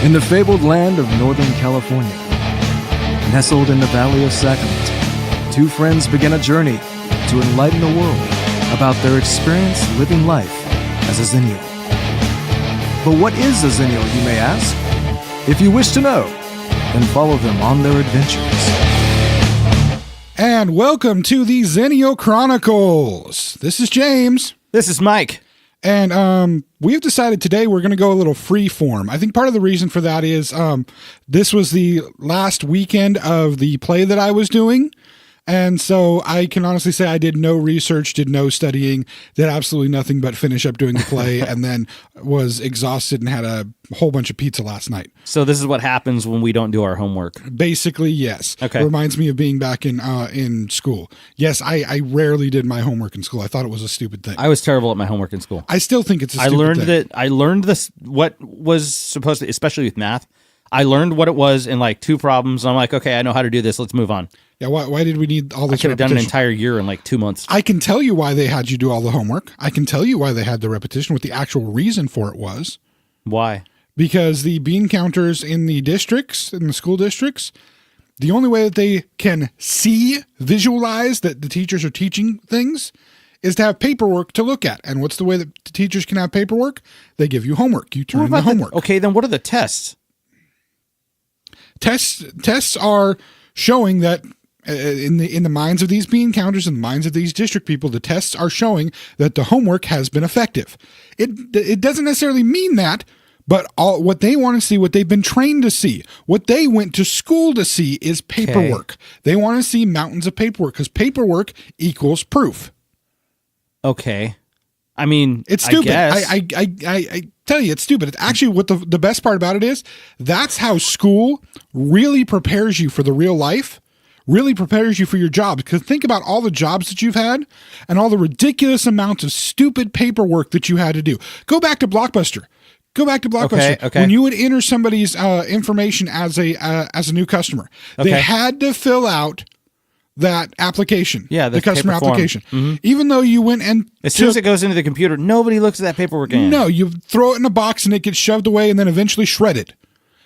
In the fabled land of Northern California, nestled in the Valley of Sacramento, two friends begin a journey to enlighten the world about their experience living life as a Xennial. But what is a Xennial, you may ask? If you wish to know, then follow them on their adventures. And welcome to the Xennial Chronicles. This is James. This is Mike. And we've decided today we're going to go a little free form. I think part of the reason for that is this was the last weekend of the play that I was doing. And so I can honestly say I did no research, did no studying, did absolutely nothing but finish up doing the play and then was exhausted and had a whole bunch of pizza last night. So this is what happens when we don't do our homework. Basically, yes. Okay. It reminds me of being back in school. Yes, I rarely did my homework in school. I thought it was a stupid thing. I was terrible at my homework in school. I still think it's a stupid thing. I learned this, what was supposed to, especially with math. I learned what it was in like 2 problems. I'm like, okay, I know how to do this. Let's move on. Yeah, why did we need all this I could have done an repetition? entire year in like 2 months. I can tell you why they had you do all the homework. I can tell you why they had the repetition, what the actual reason for it was. Why? Because the bean counters in the districts, in the school districts, the only way that they can visualize that the teachers are teaching things is to have paperwork to look at. And what's the way that the teachers can have paperwork? They give you homework. You turn in the homework. Okay, then what are the tests? Tests are showing that in the minds of these bean counters and the minds of these district people, the tests are showing that the homework has been effective. It doesn't necessarily mean that, but what they want to see, what they've been trained to see, what they went to school to see is paperwork. Okay. They want to see mountains of paperwork because paperwork equals proof. Okay. I mean, it's stupid. I tell you, it's stupid. It's actually what the best part about it is. That's how school really prepares you for the real life, really prepares you for your jobs. Because think about all the jobs that you've had and all the ridiculous amounts of stupid paperwork that you had to do. Go back to Blockbuster. Okay. When you would enter somebody's information as a new customer, they had to fill out that application, the customer application. Mm-hmm. Even though you went and as soon as it goes into the computer, nobody looks at that paperwork again. No, you throw it in a box and it gets shoved away and then eventually shredded.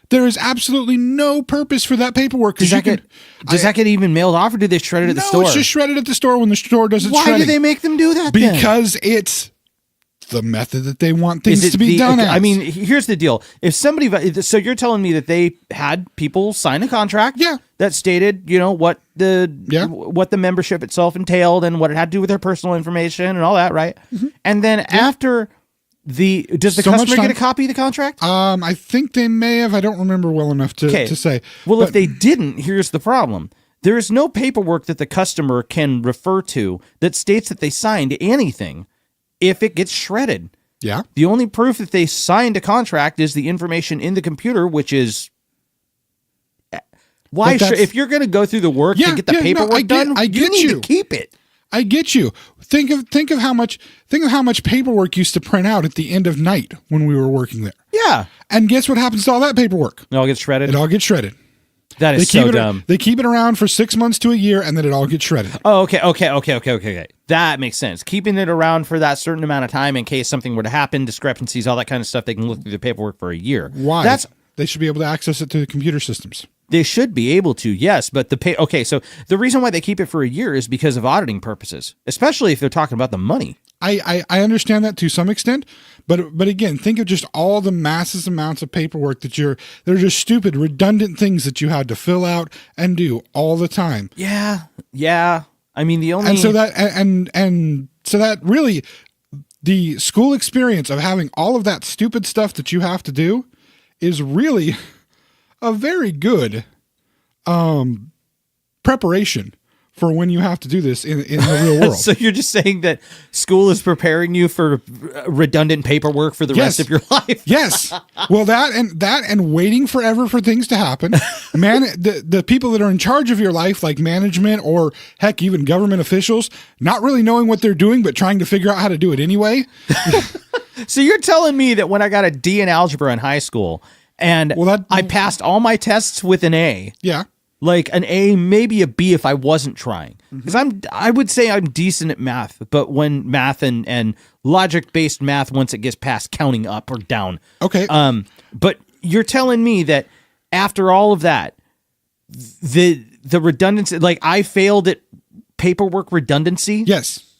There is absolutely no purpose for that paperwork. Does that get even mailed off, or do they shred it at the store? No, it's just shredded at the store when the store does its shredding. Why do they make them do that? Because it's the method that they want things to be done as. I mean, here's the deal. If somebody, so you're telling me that they had people sign a contract that stated, what the membership itself entailed and what it had to do with their personal information and all that, right? Mm-hmm. And then after does the customer get a copy of the contract? I think they may have. I don't remember well enough to say. Well, if they didn't, here's the problem. There is no paperwork that the customer can refer to that states that they signed anything if it gets shredded. Yeah. The only proof that they signed a contract is the information in the computer, which is why if you're going to go through the work to get the paperwork done, you need to keep it. I get you. Think of how much paperwork used to print out at the end of night when we were working there. Yeah. And guess what happens to all that paperwork? It all gets shredded. It all gets shredded. That is so dumb. They keep it around for 6 months to a year, and then it all gets shredded. Oh, okay. That makes sense. Keeping it around for that certain amount of time in case something were to happen, discrepancies, all that kind of stuff, they can look through the paperwork for a year. Why? They should be able to access it through the computer systems. They should be able to, yes, but so the reason why they keep it for a year is because of auditing purposes, especially if they're talking about the money. I understand that to some extent, but again, think of just all the massive amounts of paperwork they're just stupid, redundant things that you had to fill out and do all the time. Yeah. I mean, and so that really the school experience of having all of that stupid stuff that you have to do is really a very good preparation for when you have to do this in the real world. So you're just saying that school is preparing you for redundant paperwork for the rest of your life? Yes. Well, that and waiting forever for things to happen. Man, the people that are in charge of your life, like management or heck, even government officials, not really knowing what they're doing, but trying to figure out how to do it anyway. So you're telling me that when I got a D in algebra in high school and I passed all my tests with an A. Yeah. Like an A, maybe a B if I wasn't trying. Because I would say I'm decent at math, but when math and logic-based math, once it gets past counting up or down. Okay. But you're telling me that after all of that, the redundancy, like I failed at paperwork redundancy. Yes.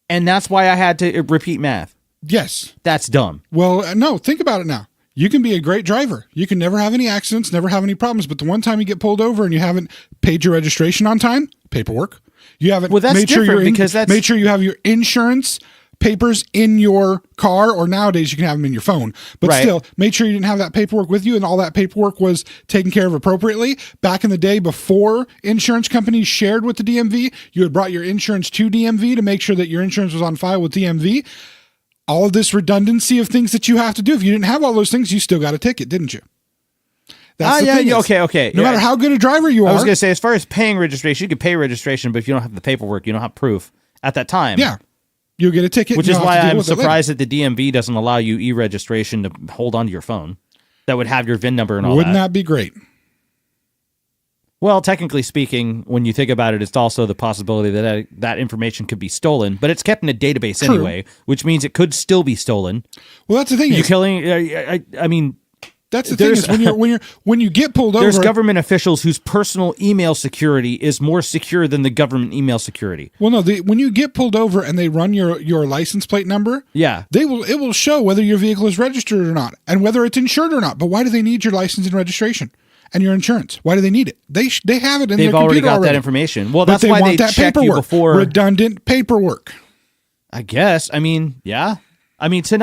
And that's why I had to repeat math. Yes. That's dumb. Well, no, think about it now. You can be a great driver. You can never have any accidents, never have any problems. But the one time you get pulled over and you haven't paid your registration on time, paperwork. You haven't made sure you have your insurance papers in your car, or nowadays you can have them in your phone. But still, made sure you didn't have that paperwork with you and all that paperwork was taken care of appropriately. Back in the day, before insurance companies shared with the DMV, you had brought your insurance to DMV to make sure that your insurance was on file with DMV. All of this redundancy of things that you have to do. If you didn't have all those things, you still got a ticket, didn't you? That's the thing. Okay. No matter how good a driver you are. I was going to say, as far as paying registration, you can pay registration, but if you don't have the paperwork, you don't have proof at that time. Yeah. You'll get a ticket. Which is why I'm surprised that the DMV doesn't allow you e-registration to hold onto your phone. That would have your VIN number and all that. Wouldn't that be great? Well, technically speaking, when you think about it, it's also the possibility that that information could be stolen, but it's kept in a database anyway, which means it could still be stolen. Well, that's the thing. I mean, that's the thing is when you get pulled over, there's government officials whose personal email security is more secure than the government email security. Well, no, when you get pulled over and they run your license plate number, it will show whether your vehicle is registered or not and whether it's insured or not. But why do they need your license and registration and your insurance? Why do they need it? They have it in their computer already. They've already got that information. Well, that's why they check you before. Redundant paperwork. I guess. I mean, yeah. I mean, so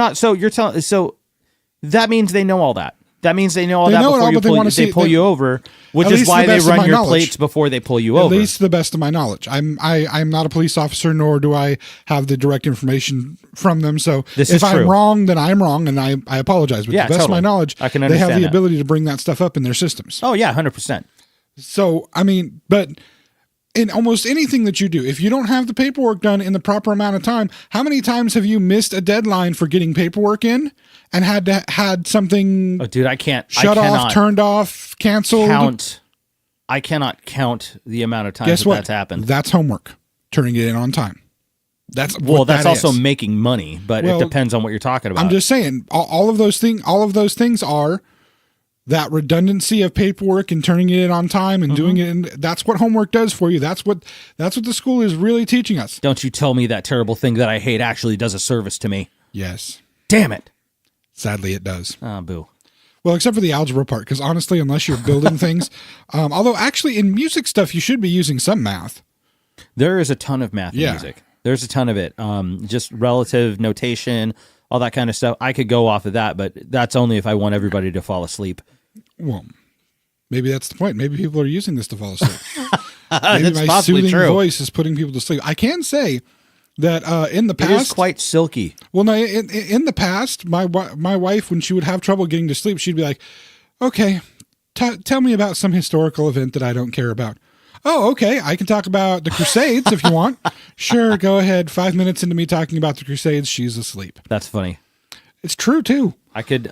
that means they know all that. That means they know all that before they pull you over, which is why they run your plates before they pull you over. At least to the best of my knowledge. I'm not a police officer, nor do I have the direct information from them. So if I'm wrong, then I'm wrong, and I apologize. But to the best of my knowledge, I can they have the ability to bring that stuff up in their systems. Oh, yeah, 100%. So, I mean, but in almost anything that you do, if you don't have the paperwork done in the proper amount of time, how many times have you missed a deadline for getting paperwork in and had something shut off, turned off, canceled? I cannot count the amount of times that's happened. That's homework. Turning it in on time. That's also making money, but it depends on what you're talking about. I'm just saying all of those things are that redundancy of paperwork and turning it in on time and doing it. And that's what homework does for you. That's what the school is really teaching us. Don't you tell me that terrible thing that I hate actually does a service to me. Yes. Damn it. Sadly, it does. Ah, boo. Well, except for the algebra part, because honestly, unless you're building things, although actually in music stuff, you should be using some math. There is a ton of math in music. There's a ton of it. Just relative notation, all that kind of stuff. I could go off of that, but that's only if I want everybody to fall asleep. Well, maybe that's the point. Maybe people are using this to fall asleep. Maybe that's my soothing voice is putting people to sleep. I can say that in the past, it is quite silky. Well, no, in the past, my wife, when she would have trouble getting to sleep, she'd be like, "Okay, tell me about some historical event that I don't care about." Oh, okay, I can talk about the Crusades if you want. Sure, go ahead. 5 minutes into me talking about the Crusades, she's asleep. That's funny. It's true too. I can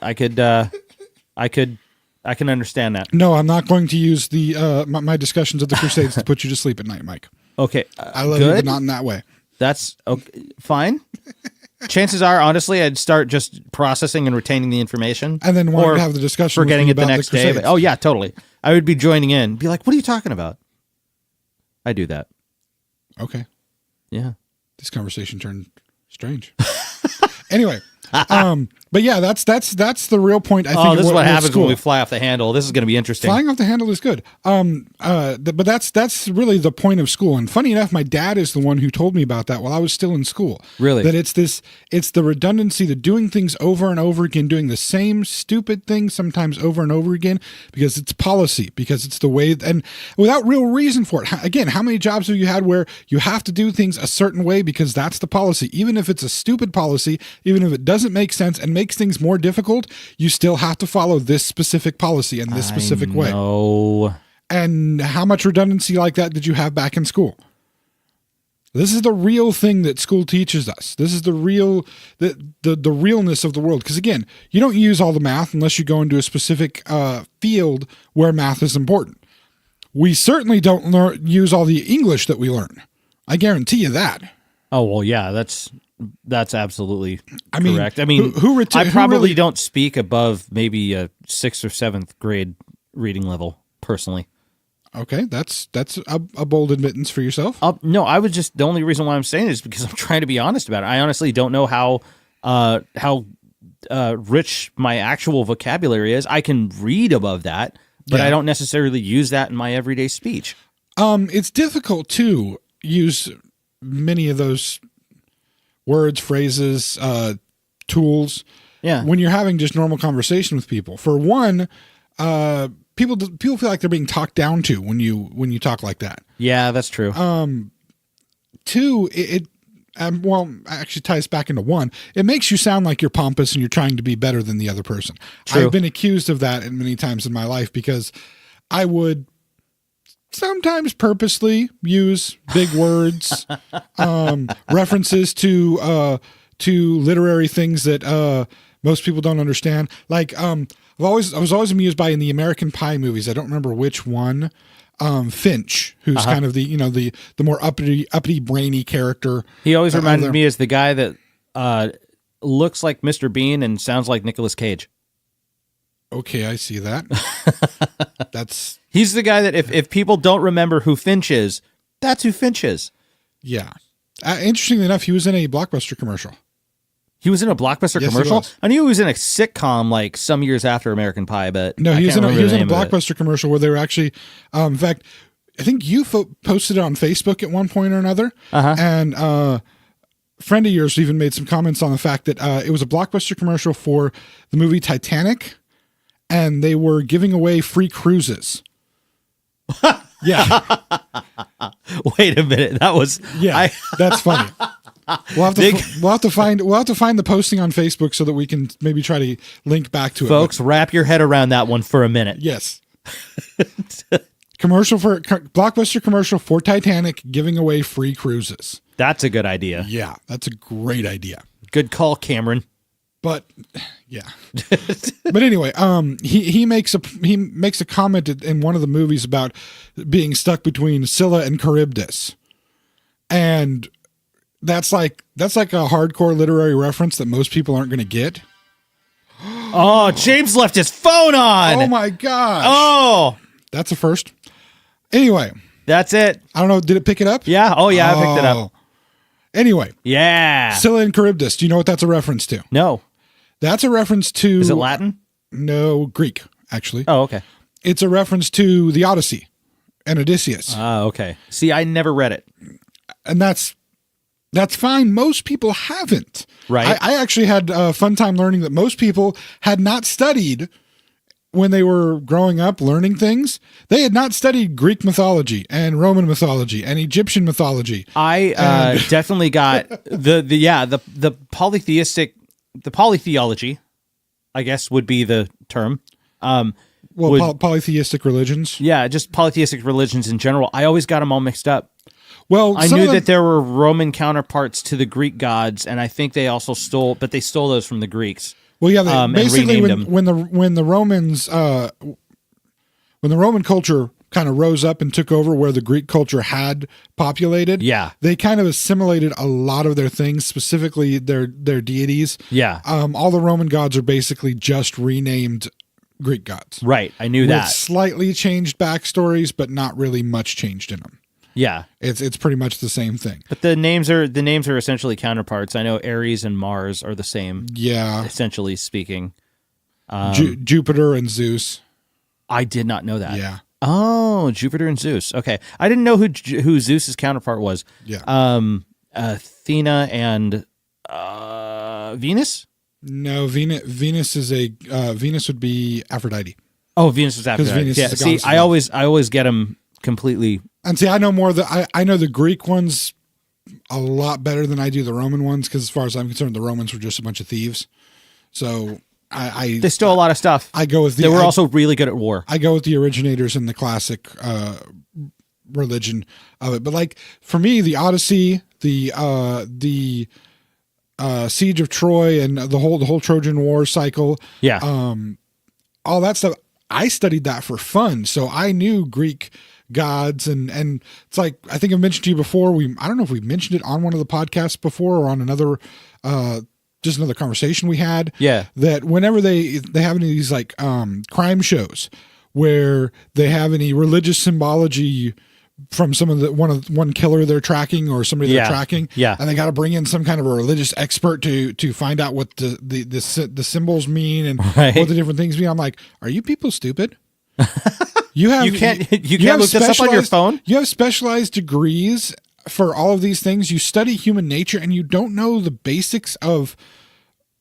understand that. No, I'm not going to use the my discussions of the Crusades to put you to sleep at night, Mike. Okay, I love you, but not in that way. That's okay, fine. Chances are, honestly, I'd start just processing and retaining the information, and then want to have the discussion, forgetting it the next day. But, oh yeah, totally. I would be joining in, be like, "What are you talking about?" I do that. Okay. Yeah. This conversation turned strange. Anyway. But yeah, that's the real point. I think. Oh, this is what happens when we fly off the handle. This is going to be interesting. Flying off the handle is good. But that's really the point of school. And funny enough, my dad is the one who told me about that while I was still in school. Really? That it's the redundancy, the doing things over and over again, doing the same stupid thing sometimes over and over again because it's policy, because it's the way, and without real reason for it. Again, how many jobs have you had where you have to do things a certain way because that's the policy, even if it's a stupid policy, even if it doesn't make sense and makes things more difficult, you still have to follow this specific policy in this specific way. And how much redundancy like that did you have back in school? This is the real thing that school teaches us. This is the realness of the world. Because again, you don't use all the math unless you go into a specific field where math is important. We certainly don't use all the English that we learn. I guarantee you that. Oh, well, yeah, that's That's absolutely mean, correct. I mean, I probably really don't speak above maybe a 6th or 7th grade reading level personally. Okay, that's a bold admittance for yourself. No, I was just, the only reason why I'm saying it is because I'm trying to be honest about it. I honestly don't know how rich my actual vocabulary is. I can read above that, but I don't necessarily use that in my everyday speech. It's difficult to use many of those words, phrases, tools. Yeah. When you're having just normal conversation with people. For one, people feel like they're being talked down to when you talk like that. Yeah, that's true. Two, it actually ties back into one. It makes you sound like you're pompous and you're trying to be better than the other person. True. I've been accused of that many times in my life because I would sometimes purposely use big words, references to literary things that most people don't understand. Like I was always amused by in the American Pie movies. I don't remember which one. Finch, who's kind of the more uppity, brainy character. He always reminded me as the guy that looks like Mr. Bean and sounds like Nicolas Cage. Okay, I see that. He's the guy that if people don't remember who Finch is, that's who Finch is. Yeah. Interestingly enough, he was in a Blockbuster commercial. He was in a Blockbuster commercial? He was. I knew he was in a sitcom like some years after American Pie, but no, he was in a Blockbuster commercial where they were actually, in fact, I think you posted it on Facebook at one point or another. And a friend of yours even made some comments on the fact that it was a Blockbuster commercial for the movie Titanic, and they were giving away free cruises. Yeah. Wait a minute. That was that's funny. We'll have to find the posting on Facebook so that we can maybe try to link back to it. Folks, wrap your head around that one for a minute. Yes. Blockbuster commercial for Titanic giving away free cruises. That's a good idea. Yeah, that's a great idea. Good call, Cameron. But yeah. But anyway, he makes a comment in one of the movies about being stuck between Scylla and Charybdis. And that's like a hardcore literary reference that most people aren't going to get. Oh, James left his phone on. Oh my gosh. Oh, that's a first. Anyway, that's it. I don't know. Did it pick it up? Yeah. Oh yeah, I picked it up. Anyway. Yeah. Scylla and Charybdis. Do you know what that's a reference to? No. That's a reference to... Is it Latin? No, Greek, actually. Oh, okay. It's a reference to the Odyssey and Odysseus. Oh, okay. See, I never read it. And that's fine. Most people haven't. Right. I actually had a fun time learning that most people had not studied when they were growing up learning things. They had not studied Greek mythology and Roman mythology and Egyptian mythology. I definitely got the polytheology, I guess would be the term. Polytheistic religions. Yeah, just polytheistic religions in general. I always got them all mixed up. Well, I knew that there were Roman counterparts to the Greek gods, and I think they also stole those from the Greeks. Well, yeah, basically when the Romans when the Roman culture kind of rose up and took over where the Greek culture had populated, they kind of assimilated a lot of their things, specifically their deities. Yeah. All the Roman gods are basically just renamed Greek gods. Right. I knew that. With slightly changed backstories, but not really much changed in them. Yeah. It's pretty much the same thing. But the names are essentially counterparts. I know Ares and Mars are the same. Yeah. Essentially speaking. Jupiter and Zeus. I did not know that. Yeah. Oh, Jupiter and Zeus. Okay. I didn't know who Zeus's counterpart was. Yeah. Athena and Venus? No, Venus is Venus would be Aphrodite. Oh, Venus is Aphrodite. Venus is the see, goddess of I always get them completely. And see, I know more I know the Greek ones a lot better than I do the Roman ones, because as far as I'm concerned, the Romans were just a bunch of thieves. So they stole a lot of stuff. I go with they were also really good at war. I go with the originators in the classic religion of it. But like for me, the Odyssey, the Siege of Troy, and the whole Trojan War cycle, yeah, all that stuff. I studied that for fun, so I knew Greek gods, and it's like, I think I've mentioned to you before, I don't know if we mentioned it on one of the podcasts before or on another just another conversation we had. Yeah. That whenever they have any of these like crime shows where they have any religious symbology from some of the one killer they're tracking or somebody they're tracking, and they got to bring in some kind of a religious expert to find out what the symbols mean and what the different things mean. I'm like, are you people stupid? You can't look this up on your phone. You have specialized degrees for all of these things. You study human nature and you don't know the basics of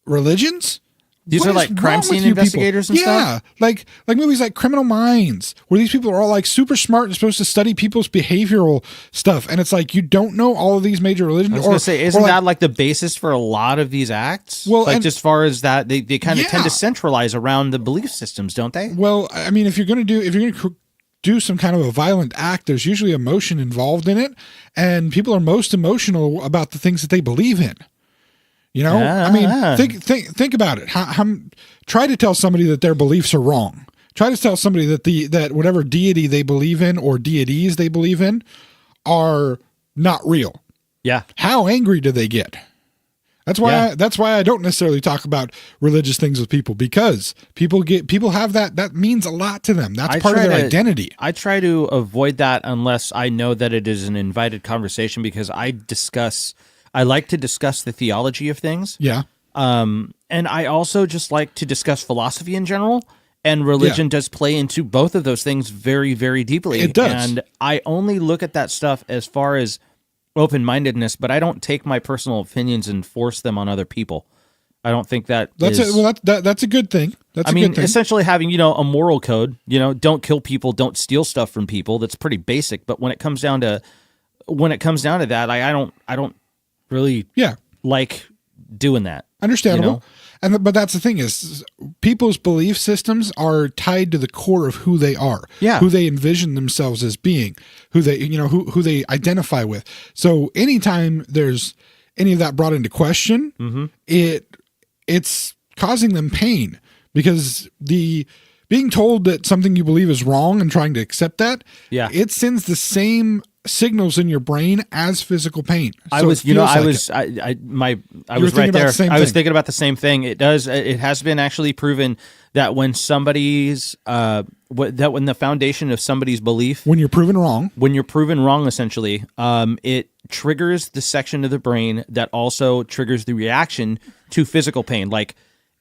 religions. These are like crime scene investigators and stuff? Yeah, like movies like Criminal Minds, where these people are all like super smart and supposed to study people's behavioral stuff. And it's like, you don't know all of these major religions. I was going to say, isn't that like the basis for a lot of these acts? Well, like, as far as that, they kind of tend to centralize around the belief systems, don't they? Well, I mean, if you're going to do some kind of a violent act, there's usually emotion involved in it. And people are most emotional about the things that they believe in. You know, I mean, think about it. Try to tell somebody that their beliefs are wrong. Try to tell somebody that whatever deity they believe in or deities they believe in are not real. Yeah. How angry do they get? That's why I don't necessarily talk about religious things with people, because people have that means a lot to them. That's part of their identity. I try to avoid that unless I know that it is an invited conversation, because I like to discuss the theology of things. Yeah. And I also just like to discuss philosophy in general. And religion does play into both of those things very, very deeply. It does. And I only look at that stuff as far as open-mindedness, but I don't take my personal opinions and force them on other people. I don't think that's a good thing. That's a good thing. Essentially having, a moral code, don't kill people, don't steal stuff from people. That's pretty basic. But when it comes down to that, I don't really like doing that. Understandable. But that's the thing is, people's belief systems are tied to the core of who they are, who they envision themselves as being, who they, who they identify with. So anytime there's any of that brought into question, it's causing them pain, because being told that something you believe is wrong and trying to accept that, it sends the same signals in your brain as physical pain. So I was right there. I was thinking about the same thing. It has been actually proven that when somebody's when the foundation of somebody's belief, when you're proven wrong, essentially, it triggers the section of the brain that also triggers the reaction to physical pain. Like,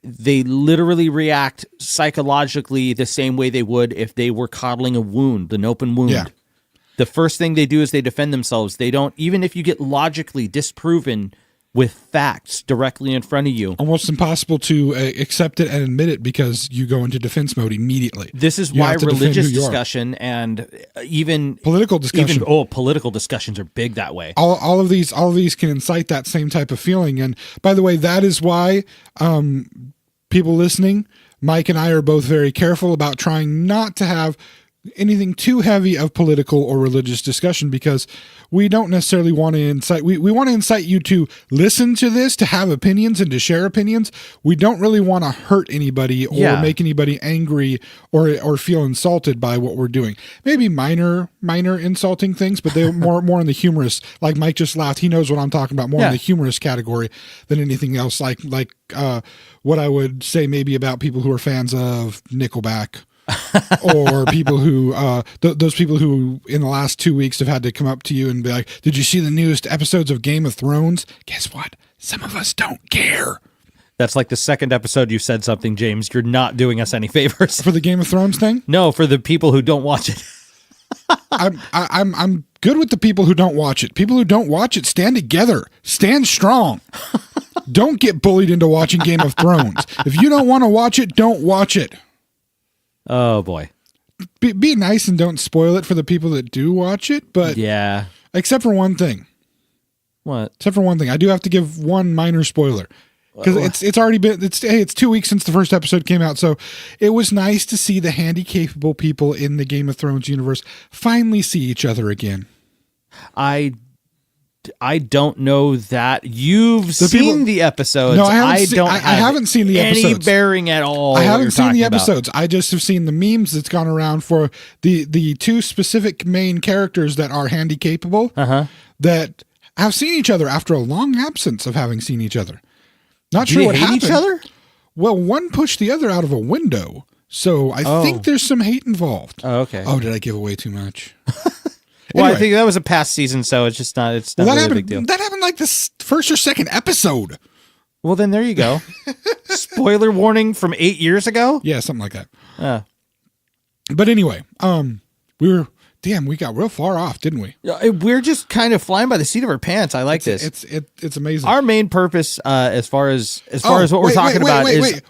they literally react psychologically the same way they would if they were coddling an open wound. Yeah. The first thing they do is they defend themselves. They don't, even if you get logically disproven with facts directly in front of you. Almost impossible to accept it and admit it, because you go into defense mode immediately. This is why religious discussion and even political discussion. Political discussions are big that way. All of these can incite that same type of feeling. And by the way, that is why people listening, Mike and I are both very careful about trying not to have anything too heavy of political or religious discussion, because we don't necessarily want to incite, we want to incite you to listen to this, to have opinions and to share opinions. We don't really want to hurt anybody or make anybody angry or feel insulted by what we're doing. Maybe minor insulting things, but they're more in the humorous, like Mike just laughed. He knows what I'm talking about, more in the humorous category than anything else. Like what I would say maybe about people who are fans of Nickelback, or people who those people who in the last 2 weeks have had to come up to you and be like, did you see the newest episodes of Game of Thrones? Guess what? Some of us don't care. That's like the second episode you said something, James. You're not doing us any favors. For the Game of Thrones thing? No, for the people who don't watch it. I'm good with the people who don't watch it. People who don't watch it, stand together. Stand strong. Don't get bullied into watching Game of Thrones. If you don't want to watch it, don't watch it. Oh boy. Be nice and don't spoil it for the people that do watch it, but except for one thing. What? Except for one thing. I do have to give one minor spoiler, because it's already been it's 2 weeks since the first episode came out, so it was nice to see the handy capable people in the Game of Thrones universe finally see each other again. don't know that. You've seen the episodes. No, I haven't I haven't seen the any episodes. bearing at all. I haven't seen the episodes. I just have seen the memes that's gone around for the two specific main characters that are handy capable that have seen each other after a long absence of having seen each other. Not Do sure they what hate happened. each other? Well, one pushed the other out of a window, so I think there's some hate involved. Oh, okay. Oh, did I give away too much? Well, Anyway. I think that was a past season, so it's just not. It's not Well, really that a big deal. happened. That happened like the first or second episode. Well, then there you go. Spoiler warning from 8 years ago. Yeah, something like that. But anyway, we got real far off, didn't we? We're just kind of flying by the seat of our pants. I like this. It's amazing. Our main purpose, as far as what we're talking about, is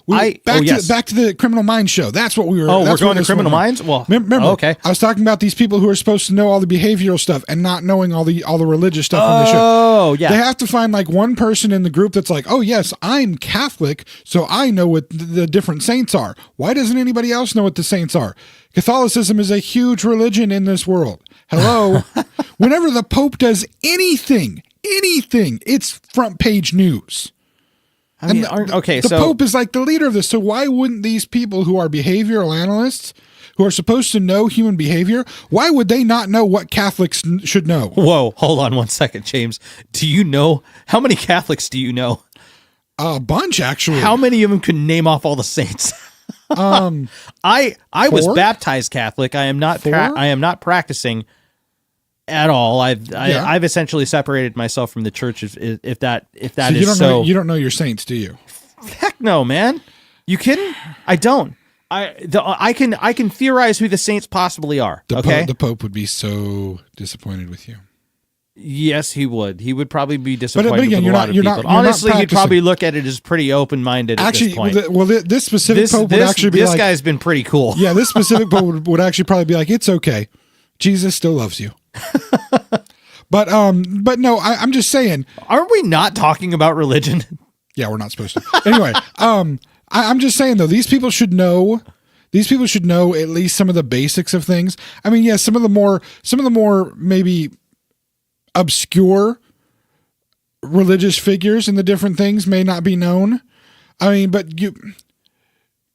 back to the Criminal Minds show. That's what we were. Oh, we're that's going to this Criminal one. Minds. Well, remember, okay. I was talking about these people who are supposed to know all the behavioral stuff and not knowing all the religious stuff on the show. Oh, yeah. They have to find like one person in the group that's like, oh yes, I'm Catholic, so I know what the different saints are. Why doesn't anybody else know what the saints are? Catholicism is a huge religion in this world. Hello. Whenever the Pope does anything, it's front page news. I mean, the Pope is like the leader of this. So why wouldn't these people who are behavioral analysts, who are supposed to know human behavior, why would they not know what Catholics should know? Whoa, hold on one second, James. Do you know how many Catholics do you know? A bunch, actually. How many of them can name off all the saints? I was baptized Catholic. I am not. I am not practicing at all. I've essentially separated myself from the church. If that is you don't know your saints, do you? Heck no, man. You kidding? I don't. I can theorize who the saints possibly are. The Pope would be so disappointed with you. Yes, he would. He would probably be disappointed but again, with a lot of people. Honestly, he'd probably look at it as pretty open-minded at this point. This specific Pope would actually be this guy's been pretty cool. Yeah, this specific Pope would actually probably be like, it's okay. Jesus still loves you. But no, I'm just saying. Aren't we not talking about religion? Yeah, we're not supposed to. Anyway, I'm just saying though, these people should know at least some of the basics of things. I mean, yes, some of the more maybe obscure religious figures and the different things may not be known. I mean, but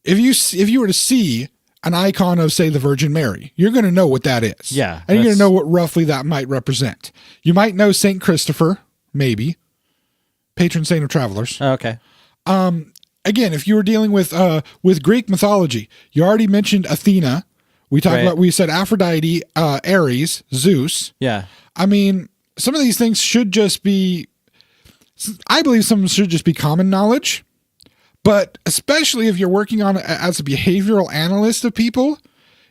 if you were to see an icon of, say, the Virgin Mary, you're going to know what that is. Yeah. And you're going to know what roughly that might represent. You might know St. Christopher, maybe. Patron saint of travelers. Okay. Again, if you were dealing with Greek mythology, you already mentioned Athena. We said Aphrodite, Ares, Zeus. Yeah. I mean, some of these things should just be, I believe some of them should just be common knowledge. But especially if you're working on as a behavioral analyst of people,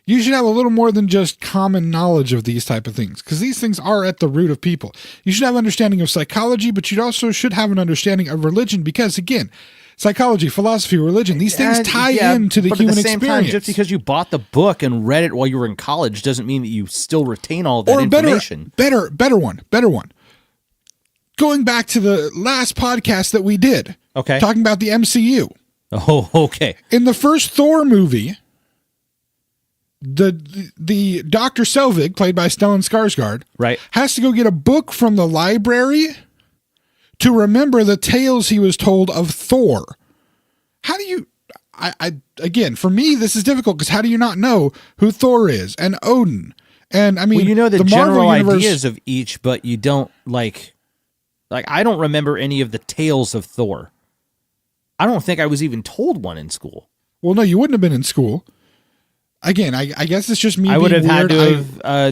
you should have a little more than just common knowledge of these type of things, because these things are at the root of people. You should have understanding of psychology, but you also should have an understanding of religion, because again, psychology, philosophy, religion, these things tie into the human experience. Time, just because you bought the book and read it while you were in college doesn't mean that you still retain all of that information. Better one. Going back to the last podcast that we did, talking about the MCU. Oh, okay. In the first Thor movie, the Dr. Selvig, played by Stellan Skarsgård, has to go get a book from the library to remember the tales he was told of Thor. How do you... again, for me, this is difficult, because how do you not know who Thor is and Odin? And I mean, well, you know the general Marvel universe, ideas of each, but you don't like I don't remember any of the tales of Thor. I don't think I was even told one in school. Well, no, you wouldn't have been in school. Again, I guess it's just me. I would have had to have. I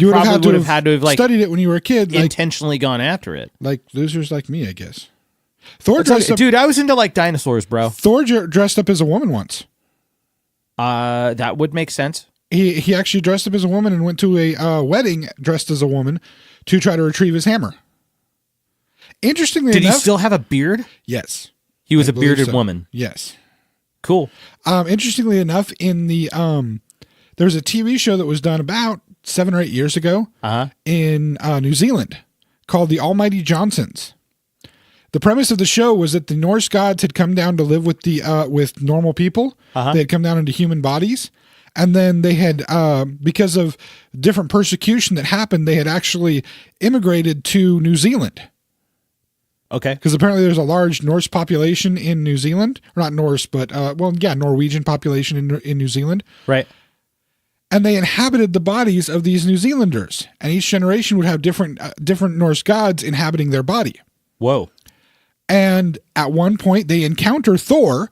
probably would have had to have studied it when you were a kid. Intentionally gone after it, like losers like me, I guess. Thor dressed up, dude. I was into like dinosaurs, bro. Thor dressed up as a woman once. That would make sense. He actually dressed up as a woman and went to a wedding dressed as a woman to try to retrieve his hammer. Interestingly enough, did he still have a beard? Yes, he was a bearded woman. Yes, cool. Interestingly enough, in the there was a TV show that was done about 7 or 8 years ago in New Zealand called The Almighty Johnsons. The premise of the show was that the Norse gods had come down to live with with normal people. They had come down into human bodies, And then they had, because of different persecution that happened, they had actually immigrated to New Zealand. Okay. Because apparently there's a large Norse population in New Zealand. Or not Norse, but, Norwegian population in New Zealand. Right. And they inhabited the bodies of these New Zealanders. And each generation would have different Norse gods inhabiting their body. Whoa. And at one point they encounter Thor,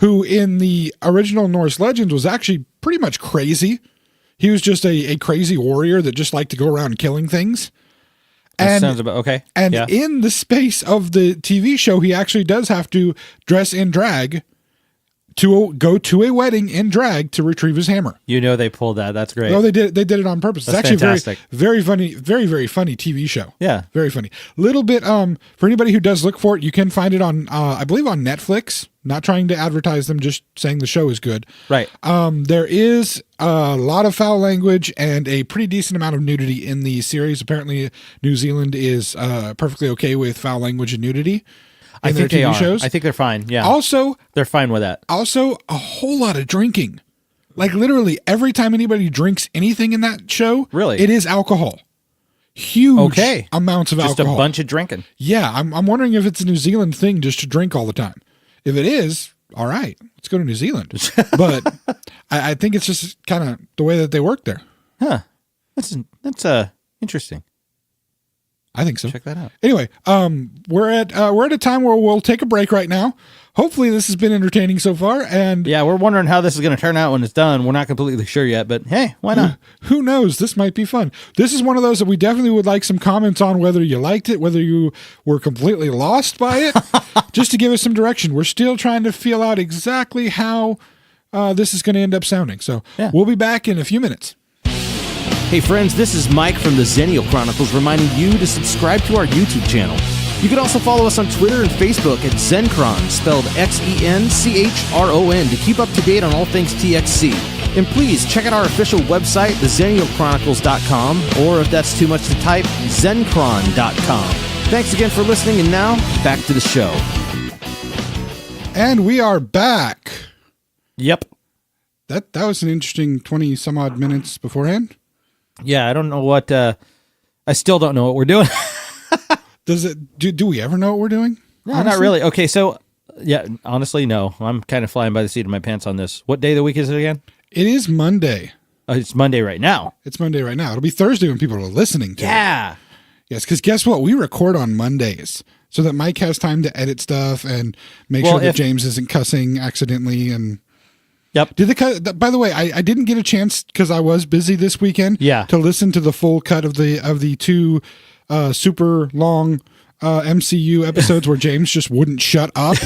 who in the original Norse legends was actually pretty much crazy. He was just a crazy warrior that just liked to go around killing things. That sounds about okay. And in the space of the TV show, he actually does have to dress in drag to go to a wedding in drag to retrieve his hammer. They pulled that. That's great. No, they did it on purpose. That's it's actually fantastic. very funny, very, very funny TV show. Yeah. Very funny. Little bit, for anybody who does look for it, you can find it on, I believe on Netflix. Not trying to advertise them, just saying the show is good. Right. There is a lot of foul language and a pretty decent amount of nudity in the series. Apparently, New Zealand is perfectly okay with foul language and nudity. I think they are. I think they're fine. Yeah. Also, they're fine with that. Also, a whole lot of drinking. Like literally every time anybody drinks anything in that show, really, it is alcohol. Huge amounts of alcohol. Just a bunch of drinking. Yeah, I'm wondering if it's a New Zealand thing just to drink all the time. If it is, all right, let's go to New Zealand. But I think it's just kind of the way that they work there. Huh. That's interesting. I think so. Check that out. Anyway, we're at a time where we'll take a break right now. Hopefully this has been entertaining so far. And yeah, we're wondering how this is going to turn out when it's done. We're not completely sure yet, but hey, why not? Who knows? This might be fun. This is one of those that we definitely would like some comments on, whether you liked it, whether you were completely lost by it, just to give us some direction. We're still trying to feel out exactly how this is going to end up sounding. So We'll be back in a few minutes. Hey friends, this is Mike from the Xennial Chronicles reminding you to subscribe to our YouTube channel. You can also follow us on Twitter and Facebook at Xencron, spelled Xenchron, to keep up to date on all things TXC. And please check out our official website, theXennialChronicles.com, or if that's too much to type, Zencron.com. Thanks again for listening, and now, back to the show. And we are back. Yep. That was an interesting 20 some odd minutes beforehand. Yeah, I don't know what, I still don't know what we're doing. Do we ever know what we're doing? No, not really. Okay, so, yeah, honestly, no. I'm kind of flying by the seat of my pants on this. What day of the week is it again? It is Monday. It's Monday right now. It's Monday right now. It'll be Thursday when people are listening to it. Yeah. Yes, because guess what? We record on Mondays so that Mike has time to edit stuff and make sure that James isn't cussing accidentally and... Yep. By the way, I didn't get a chance because I was busy this weekend. To listen to the full cut of the two super long MCU episodes where James just wouldn't shut up.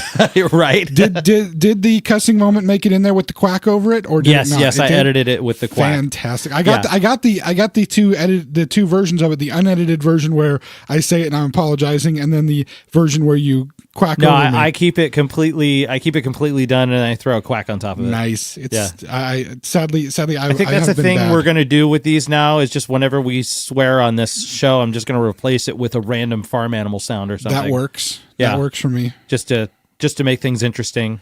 Right. Did the cussing moment make it in there with the quack over it, or did it not? Yes, I edited it with the quack. Fantastic. I got the two versions of it. The unedited version where I say it and I'm apologizing, and then the version where you quack over me. I keep it completely done, and I throw a quack on top of it. Nice. Sadly, I think that's the thing we're going to do with these now is just whenever we swear on this show, I'm just going to replace it with a random farm animal sound or something. That works. Yeah. That works for me. Just to make things interesting.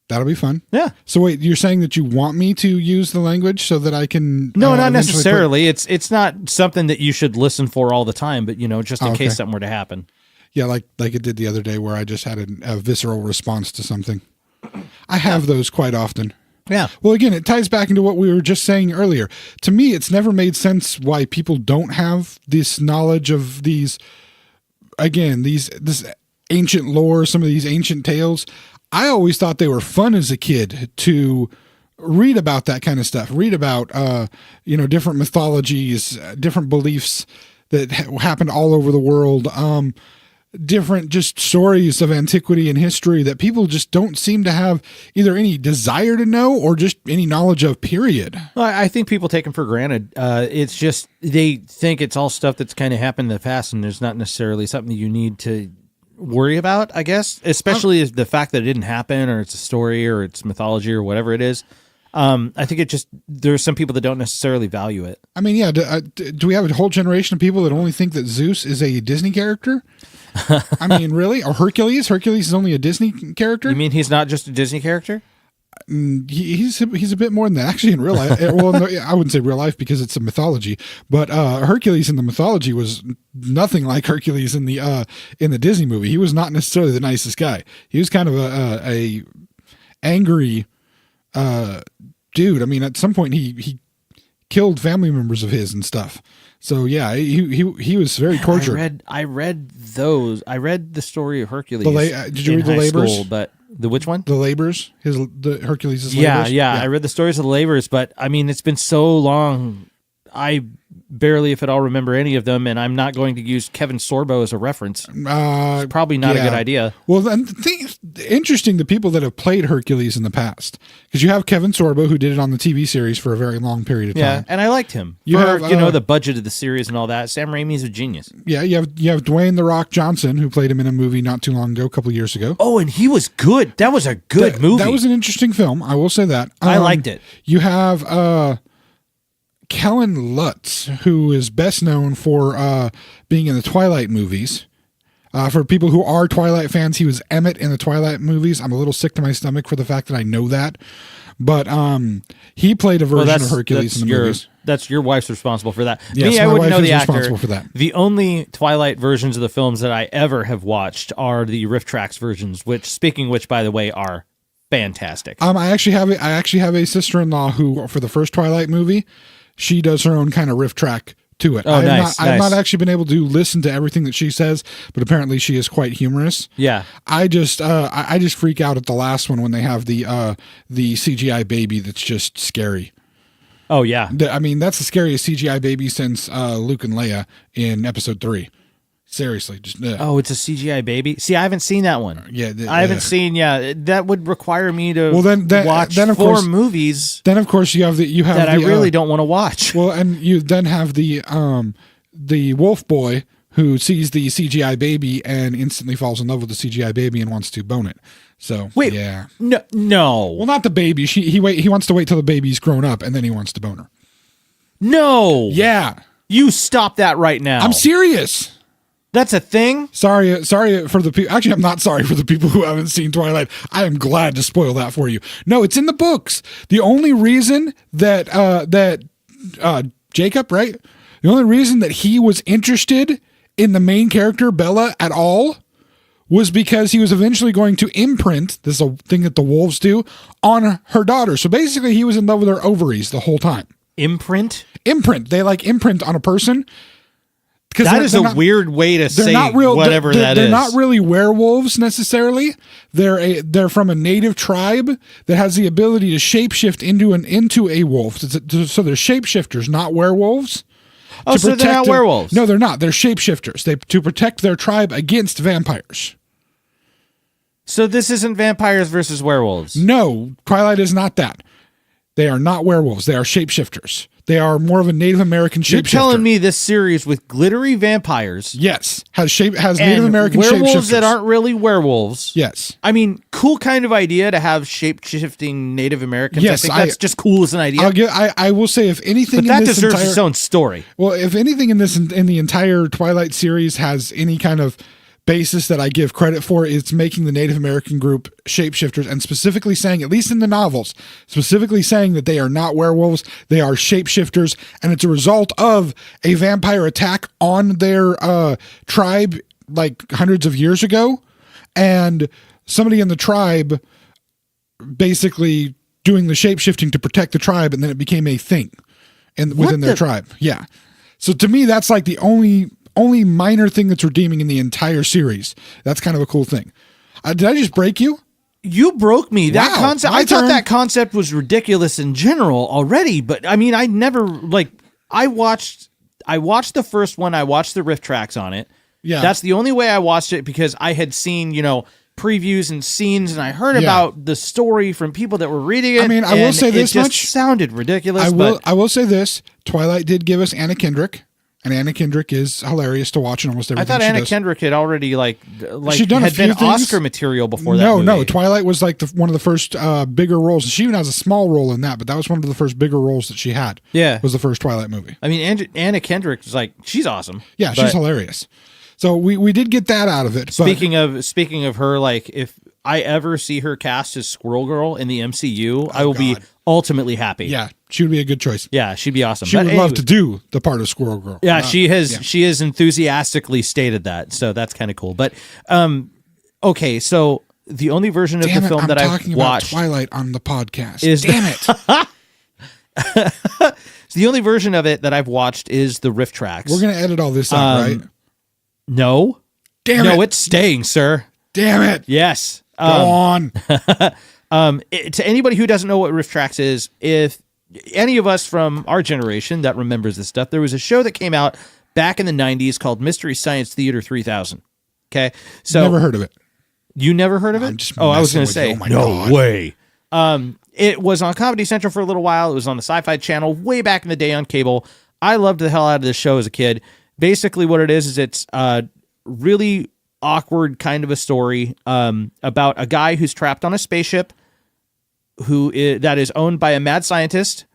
That'll be fun. Yeah. So wait, you're saying that you want me to use the language so that I can... No, not necessarily. It's not something that you should listen for all the time, but just in case something were to happen. Yeah, like it did the other day where I just had a visceral response to something. I have those quite often. Yeah. Well, again, it ties back into what we were just saying earlier. To me, it's never made sense why people don't have this knowledge of these, again, this ancient lore, some of these ancient tales. I always thought they were fun as a kid to read about that kind of stuff, read about, different mythologies, different beliefs that happened all over the world, different just stories of antiquity and history that people just don't seem to have either any desire to know or just any knowledge of, period. Well, I think people take them for granted. It's just they think it's all stuff that's kind of happened in the past, and there's not necessarily something you need to worry about, I guess, especially the fact that it didn't happen, or it's a story, or it's mythology, or whatever it is. I think there's some people that don't necessarily value it. I mean, yeah. Do we have a whole generation of people that only think that Zeus is a Disney character? I mean, really? Or Hercules? Hercules is only a Disney character? You mean he's not just a Disney character? He's a bit more than that. Actually, in real life, well, no, I wouldn't say real life because it's a mythology. But Hercules in the mythology was nothing like Hercules in the Disney movie. He was not necessarily the nicest guy. He was kind of a angry dude. I mean, at some point he killed family members of his and stuff. So yeah, he was very tortured. I read those. I read the story of Hercules. Did you read the Labors? School, but the which one? The Labors. The Hercules' Labors. Yeah. I read the stories of the Labors, but I mean, it's been so long. I barely, if at all, remember any of them, and I'm not going to use Kevin Sorbo as a reference. It's probably not a good idea. Well, then interesting, the people that have played Hercules in the past, because you have Kevin Sorbo, who did it on the TV series for a very long period of time. Yeah, and I liked him. You have the budget of the series and all that. Sam Raimi's a genius. Yeah, you have Dwayne "The Rock" Johnson, who played him in a movie not too long ago, a couple of years ago. Oh, and he was good. That was a good movie. That was an interesting film. I will say that. I liked it. You have Kellen Lutz, who is best known for being in the Twilight movies. For people who are Twilight fans, he was Emmett in the Twilight movies. I'm a little sick to my stomach for the fact that I know that. But he played a version of Hercules in the movies. That's your wife's responsible for that. Yes, Me, I wouldn't know the actor. For that. The only Twilight versions of the films that I ever have watched are the Riff Tracks versions, which, by the way, are fantastic. I actually have a sister-in-law who, for the first Twilight movie, she does her own kind of riff track to it. Oh, nice. I've not actually been able to listen to everything that she says, but apparently she is quite humorous. Yeah. I just freak out at the last one when they have the CGI baby that's just scary. Oh yeah. I mean, that's the scariest CGI baby since Luke and Leia in Episode 3. Seriously, just oh, it's a CGI baby. See, I haven't seen that one. Yeah, I haven't seen. Yeah, that would require me to watch then of 4 course, movies. Then of course you have that I really don't want to watch. Well, and you then have the wolf boy who sees the CGI baby and instantly falls in love with the CGI baby and wants to bone it. So wait, yeah, no. Well, not the baby. He wants to wait till the baby's grown up and then he wants to bone her. No. Yeah. You stop that right now. I'm serious. That's a thing? Sorry for the people. Actually, I'm not sorry for the people who haven't seen Twilight. I am glad to spoil that for you. No, it's in the books. The only reason that Jacob, right? The only reason that he was interested in the main character, Bella, at all was because he was eventually going to imprint, this is a thing that the wolves do, on her daughter. So basically he was in love with her ovaries the whole time. Imprint? Imprint. They imprint on a person. That is a weird way to say whatever that is. They're not really werewolves necessarily. They're from a native tribe that has the ability to shapeshift into a wolf. So they're shapeshifters, not werewolves. Oh, so they're not werewolves? No, they're not. They're shapeshifters. To protect their tribe against vampires. So this isn't vampires versus werewolves? No, Twilight is not that. They are not werewolves. They are shapeshifters. They are more of a Native American shapeshifter. You're telling me this series with glittery vampires, yes, has Native American werewolves that aren't really werewolves. Yes, I mean, cool kind of idea to have shape-shifting Native Americans. Yes, I think that's just cool as an idea. I will say, if anything, but that deserves its own story. Well, if anything in the entire Twilight series has any kind of basis that I give credit for, it's making the Native American group shapeshifters, and specifically saying, at least in the novels, specifically saying that they are not werewolves, they are shapeshifters, and it's a result of a vampire attack on their tribe hundreds of years ago, and somebody in the tribe basically doing the shapeshifting to protect the tribe, and then it became a thing within their tribe. Yeah. So to me, that's the only minor thing that's redeeming in the entire series. That's kind of a cool thing. Did I just break you? You broke me. That Wow, concept. I thought that concept was ridiculous in general already, but I mean, I never I watched the first one. I watched the riff tracks on it. Yeah, that's the only way I watched it, because I had seen previews and scenes, and I heard about the story from people that were reading it. I mean, I will say this much: it just sounded ridiculous. I will say this: Twilight did give us Anna Kendrick. And Anna Kendrick is hilarious to watch in almost everything. I thought Anna Kendrick had already she'd done been Oscar material before that. No. Twilight was one of the first bigger roles. She even has a small role in that, but that was one of the first bigger roles that she had. Yeah, was the first Twilight movie. I mean, Anna Kendrick is she's awesome. Yeah, she's hilarious. So we did get that out of it. Speaking of her, if I ever see her cast as Squirrel Girl in the MCU, I will be ultimately happy. Yeah, she would be a good choice. Yeah, she'd be awesome. She would love to do the part of Squirrel Girl. Yeah, she has enthusiastically stated that, so that's kind of cool. But okay, so the only version of the film that I've watched, Twilight on the podcast. Damn it. So the only version of it that I've watched is the riff tracks. We're gonna edit all this out, right? No. Damn it. No, it's staying, sir. Damn it. Yes. Go on. To anybody who doesn't know what riff tracks is, if any of us from our generation that remembers this stuff, there was a show that came out back in the 90s called Mystery Science Theater 3000. Okay. So never heard of it. You never heard of it? I was going to say, no way. It was on Comedy Central for a little while. It was on the Sci-Fi Channel way back in the day on cable. I loved the hell out of this show as a kid. Basically what it is it's really awkward kind of a story about a guy who's trapped on a spaceship that is owned by a mad scientist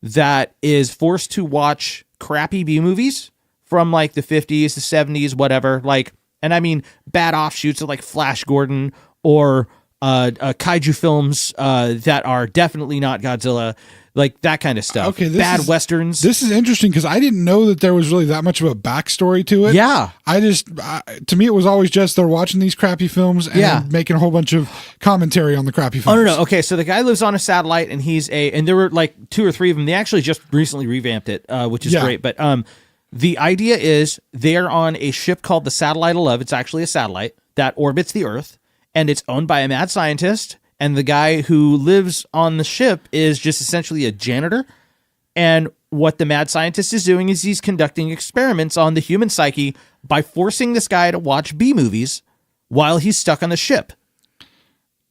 that is forced to watch crappy B movies from like the 50s, the 70s, whatever. Like, and I mean bad offshoots of like Flash Gordon or kaiju films that are definitely not Godzilla, like that kind of stuff. Okay, bad westerns. This is interesting because I didn't know that there was really that much of a backstory to it. Yeah, to me it was always just they're watching these crappy films and making a whole bunch of commentary on the crappy films. Oh no. Okay, so the guy lives on a satellite and and there were like 2 or 3 of them. They actually just recently revamped it, which is great. But the idea is they are on a ship called the Satellite of Love. It's actually a satellite that orbits the Earth. And it's owned by a mad scientist, and the guy who lives on the ship is just essentially a janitor. And what the mad scientist is doing is he's conducting experiments on the human psyche by forcing this guy to watch B movies while he's stuck on the ship.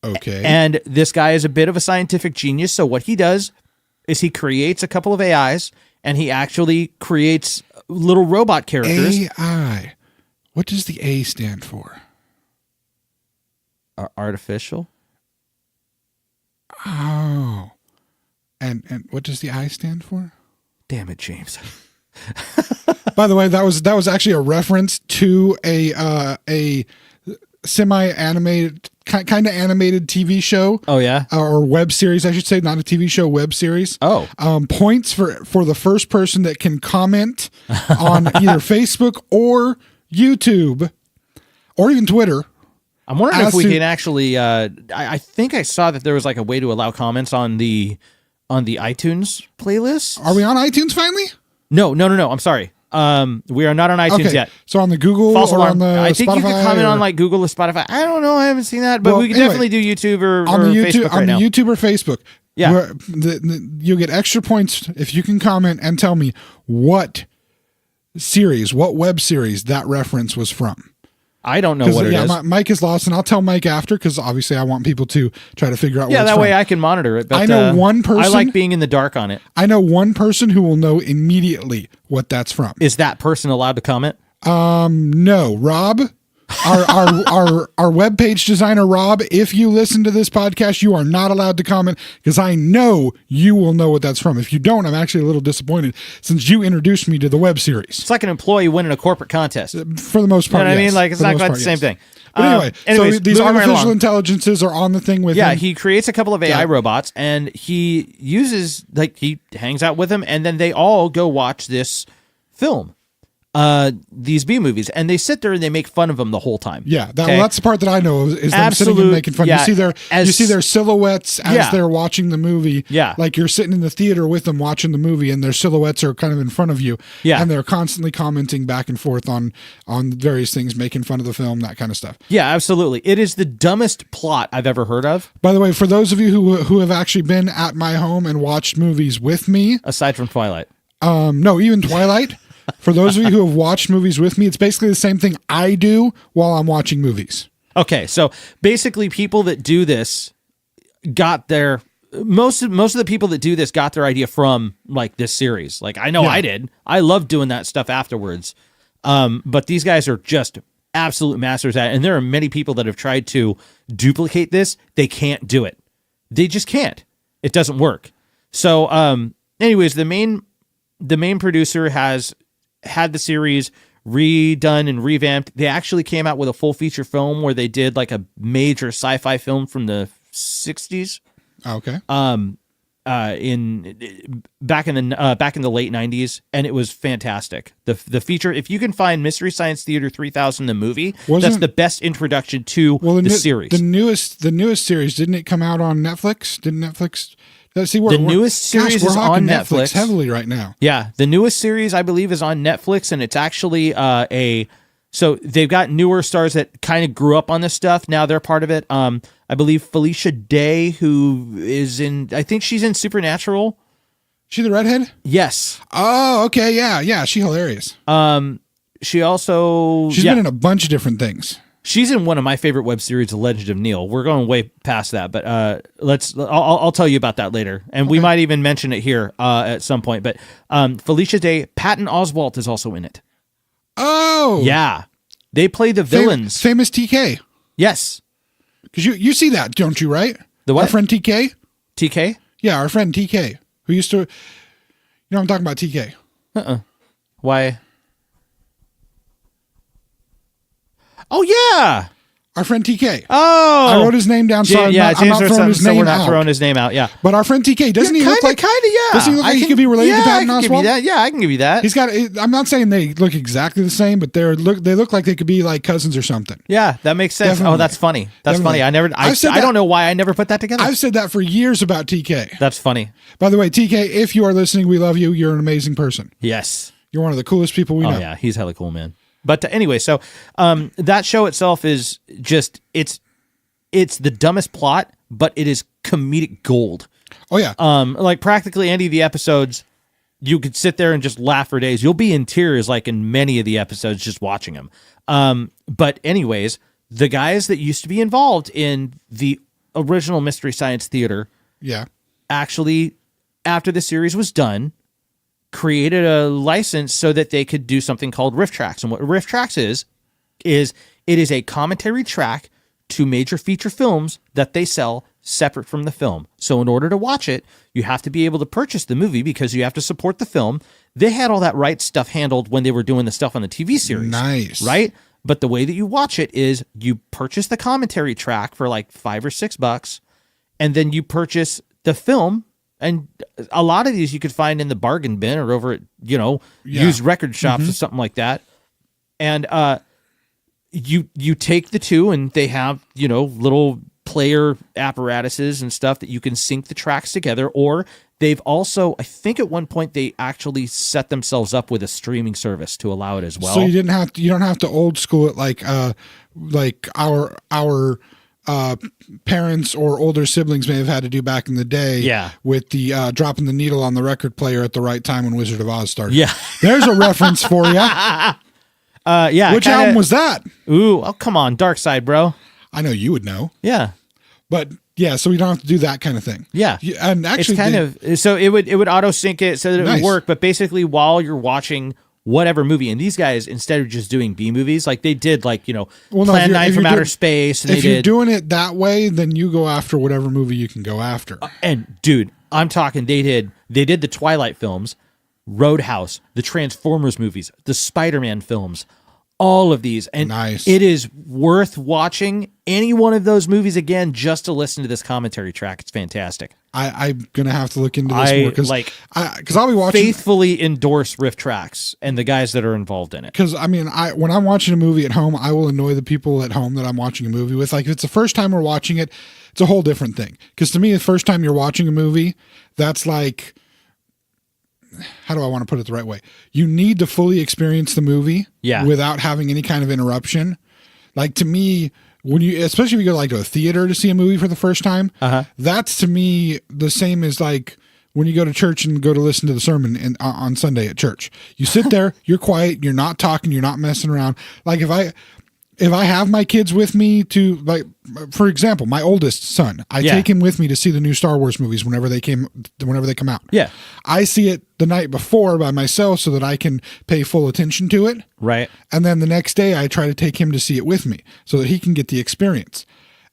Okay. And this guy is a bit of a scientific genius, so what he does is he creates a couple of AIs, and he actually creates little robot characters. AI. What does the A stand for? Artificial. Oh, and what does the I stand for? Damn it, James. By the way, that was actually a reference to a semi-animated kind of animated TV show. Oh yeah, or web series, I should say, not a TV show, web series. Oh, points for the first person that can comment on either Facebook or YouTube or even Twitter. I'm wondering if we can actually. I think I saw that there was like a way to allow comments on the iTunes playlist. Are we on iTunes finally? No. I'm sorry. We are not on iTunes yet. So on the Google False or alarm. on the I think Spotify, you can comment on like Google or Spotify. I don't know. I haven't seen that, but we can definitely do YouTube or Facebook on the YouTube or Facebook. Yeah, you'll get extra points if you can comment and tell me what web series that reference was from. I don't know what it is. Mike is lost, and I'll tell Mike after because obviously I want people to try to figure out what it's that from. way I can monitor it. But I know one person. I like being in the dark on it. I know one person who will know immediately what that's from. Is that person allowed to comment? No. Rob, our webpage designer, Rob, if you listen to this podcast, you are not allowed to comment because I know you will know what that's from. If you don't, I'm actually a little disappointed since you introduced me to the web series. It's like an employee winning a corporate contest. For the most part, you know what I mean? Like, it's not quite the same thing. But anyways, so these artificial intelligences are on the thing with him. Yeah, he creates a couple of AI robots, and he uses, he hangs out with them, and then they all go watch this film. These B movies, and they sit there and they make fun of them the whole time. Yeah, that's the part that I know is them sitting and making fun. Yeah, you see their silhouettes as they're watching the movie. Yeah, like you're sitting in the theater with them watching the movie, and their silhouettes are kind of in front of you. Yeah, and they're constantly commenting back and forth on various things, making fun of the film, that kind of stuff. Yeah, absolutely. It is the dumbest plot I've ever heard of. By the way, for those of you who have actually been at my home and watched movies with me, aside from Twilight, no, even Twilight. For those of you who have watched movies with me, it's basically the same thing I do while I'm watching movies. Okay, so basically people that do this got their most of the people that do this got their idea from like this series. Like I know I did. I love doing that stuff afterwards. But these guys are just absolute masters at it. And there are many people that have tried to duplicate this. They can't do it. They just can't. It doesn't work. So anyways, the main producer has had the series redone and revamped. They actually came out with a full feature film where they did like a major sci-fi film from the 60s. Okay. Back in the late 90s, and it was fantastic. The feature, if you can find Mystery Science Theater 3000 the movie, that's the best introduction to the series. The newest series, didn't it come out on Netflix? Didn't Netflix? The newest series is on Netflix heavily right now. Yeah, the newest series I believe is on Netflix, and it's actually so they've got newer stars that kind of grew up on this stuff. Now they're part of it. I believe Felicia Day, who is I think she's in Supernatural. She the redhead? Yes. Oh, okay, yeah, she's hilarious. She's been in a bunch of different things. She's in one of my favorite web series, The Legend of Neil. We're going way past that, but I'll tell you about that later, and we might even mention it here at some point. But Felicia Day, Patton Oswalt is also in it. Oh, yeah, they play the villains. Famous TK. Yes, because you see that, don't you? Right? The what? Our friend TK. TK. Yeah, our friend TK, who used to. You know, I'm talking about TK. Why? Oh yeah, our friend TK. Oh, I wrote his name down. So I'm not throwing his name out. Yeah, but our friend TK doesn't he look like yeah? Doesn't he look like he could be related to Patton Oswalt? Yeah, I can give you that. He's got. I'm not saying they look exactly the same, but they look like they could be like cousins or something. Yeah, that makes sense. Definitely. Oh, that's funny. That's Definitely. funny. I don't know why I never put that together. I've said that for years about TK. That's funny. By the way, TK, if you are listening, we love you. You're an amazing person. Yes, you're one of the coolest people we know. Oh yeah, he's hella cool, man. But anyway, so that show itself is just it's the dumbest plot, but it is comedic gold. Oh yeah. Like practically any of the episodes, you could sit there and just laugh for days. You'll be in tears like in many of the episodes just watching them. But anyways, the guys that used to be involved in the original Mystery Science Theater, actually after the series was done, created a license so that they could do something called Riff Tracks. And what Riff Tracks is it is a commentary track to major feature films that they sell separate from the film. So in order to watch it, you have to be able to purchase the movie because you have to support the film. They had all that right stuff handled when they were doing the stuff on the TV series. Nice. Right? But the way that you watch it is you purchase the commentary track for like $5 or $6, and then you purchase the film. And a lot of these you could find in the bargain bin or over at, used record shops or something like that. And you take the two and they have, little player apparatuses and stuff that you can sync the tracks together. Or they've also, I think at one point they actually set themselves up with a streaming service to allow it as well. So you don't have to old school it like our parents or older siblings may have had to do back in the day with the dropping the needle on the record player at the right time when Wizard of Oz started. Yeah. There's a reference for you. Which album was that? Ooh, oh, come on. Dark Side, bro. I know you would know. Yeah. But yeah, so we don't have to do that kind of thing. Yeah. And actually so it would auto sync it so that it would work. But basically while you're watching whatever movie, and these guys, instead of just doing B movies, like they did Plan 9 from Outer Space. And if you're doing it that way, then you go after whatever movie you can go after. And dude, I'm talking, they did the Twilight films, Roadhouse, the Transformers movies, the Spider-Man films, all of these. And it is worth watching any one of those movies again just to listen to this commentary track. It's fantastic. I'm going to have to look into this more because I'll be watching. Faithfully endorse Riff Tracks and the guys that are involved in it. Because when I'm watching a movie at home, I will annoy the people at home that I'm watching a movie with. Like if it's the first time we're watching it, it's a whole different thing. Because to me, the first time you're watching a movie, that's like, how do I want to put it the right way? You need to fully experience the movie without having any kind of interruption. Like to me, especially if you go to a theater to see a movie for the first time, that's to me the same as like when you go to church and go to listen to the sermon on Sunday at church. You sit there, you're quiet, you're not talking, you're not messing around. Like if I have my kids with me to, like, for example, my oldest son, I take him with me to see the new Star Wars movies whenever they come out. Yeah. I see it the night before by myself so that I can pay full attention to it. Right. And then the next day I try to take him to see it with me so that he can get the experience.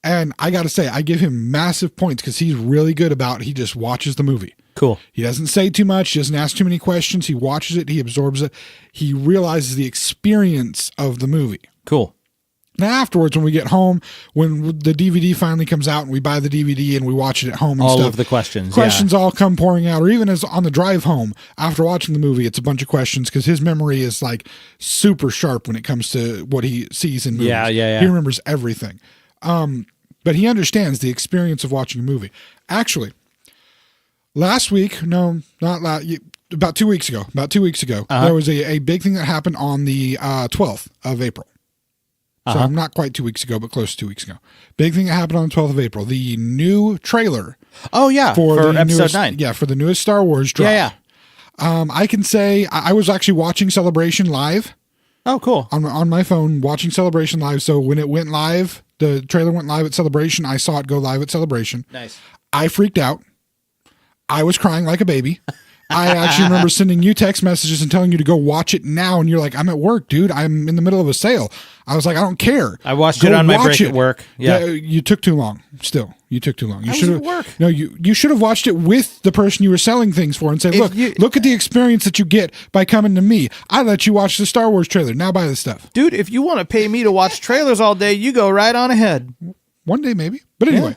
And I got to say, I give him massive points because he's really good about, he just watches the movie. Cool. He doesn't say too much. He doesn't ask too many questions. He watches it. He absorbs it. He realizes the experience of the movie. Cool. Now, afterwards, when we get home, when the DVD finally comes out and we buy the DVD and we watch it at home and all stuff. of the questions. Questions all come pouring out. Or even as on the drive home, after watching the movie, it's a bunch of questions because his memory is like super sharp when it comes to what he sees in movies. Yeah. He remembers everything. But he understands the experience of watching a movie. Actually, last week, no, not last, about 2 weeks ago, there was a big thing that happened on the 12th of April. So not quite 2 weeks ago, but close to 2 weeks ago. Big thing that happened on the 12th of April. The new trailer. Oh, yeah. For episode newest, 9. Yeah, for the newest Star Wars dropped. Yeah. I can say I was actually watching Celebration live. Oh, cool. On my phone, watching Celebration live. So when it went live, the trailer went live at Celebration. I saw it go live at Celebration. Nice. I freaked out. I was crying like a baby. I actually remember sending you text messages and telling you to go watch it now. And you're like, I'm at work, dude. I'm in the middle of a sale. I was like, I don't care. I watched it on my break at work. Yeah. You took too long. Still, you took too long. You should have work. No, you should have watched it with the person you were selling things for and say, look at the experience that you get by coming to me. I let you watch the Star Wars trailer. Now buy the stuff. Dude, if you want to pay me to watch trailers all day, you go right on ahead. One day, maybe. But anyway,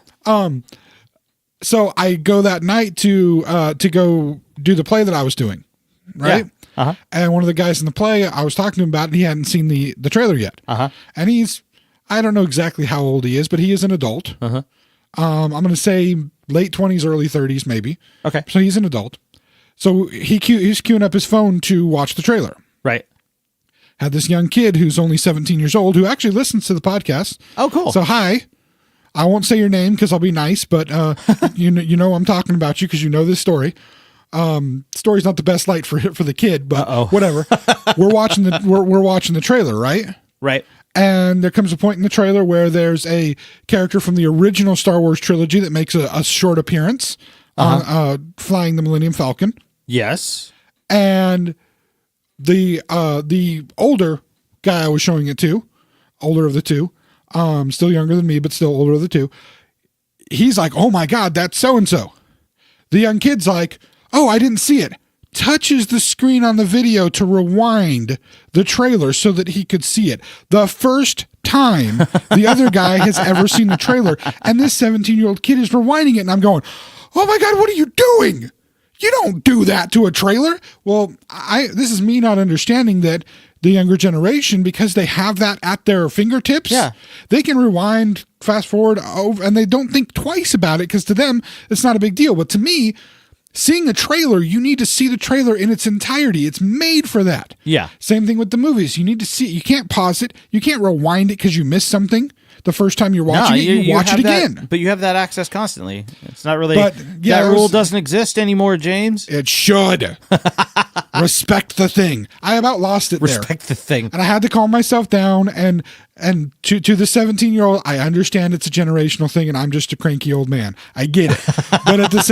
so I go that night to go do the play that I was doing, right? Yeah. And one of the guys in the play, I was talking to him about it. He hadn't seen the trailer yet. And I don't know exactly how old he is, but he is an adult. I'm going to say late 20s, early 30s, maybe. Okay. So he's an adult. So he's queuing up his phone to watch the trailer. Right. Had this young kid who's only 17 years old who actually listens to the podcast. Oh, cool. So hi. I won't say your name because I'll be nice, but you know I'm talking about you because you know this story. Story's not the best light for the kid, but whatever. We're watching the trailer, right? Right. And there comes a point in the trailer where there's a character from the original Star Wars trilogy that makes a short appearance on flying the Millennium Falcon. Yes. And the older guy I was showing it to, older of the two, still younger than me, but still older of the two, he's like, oh my God, that's so-and-so. The young kid's like, oh, I didn't see it. Touches the screen on the video to rewind the trailer so that he could see it. The first time the other guy has ever seen the trailer. And this 17-year-old kid is rewinding it. And I'm going, oh my God, what are you doing? You don't do that to a trailer. Well, this is me not understanding that the younger generation, because they have that at their fingertips, they can rewind, fast forward, and they don't think twice about it because to them, it's not a big deal. But to me, seeing a trailer, you need to see the trailer in its entirety. It's made for that. Yeah. Same thing with the movies. You need to see it. You can't pause it. You can't rewind it because you missed something the first time you're watching it. You watch it again. But you have that access constantly. It's not really... But, yeah, that rule doesn't exist anymore, James. It should. Respect the thing. I about lost it there. Respect the thing. And I had to calm myself down. And to the 17-year-old, I understand it's a generational thing, and I'm just a cranky old man. I get it. But at the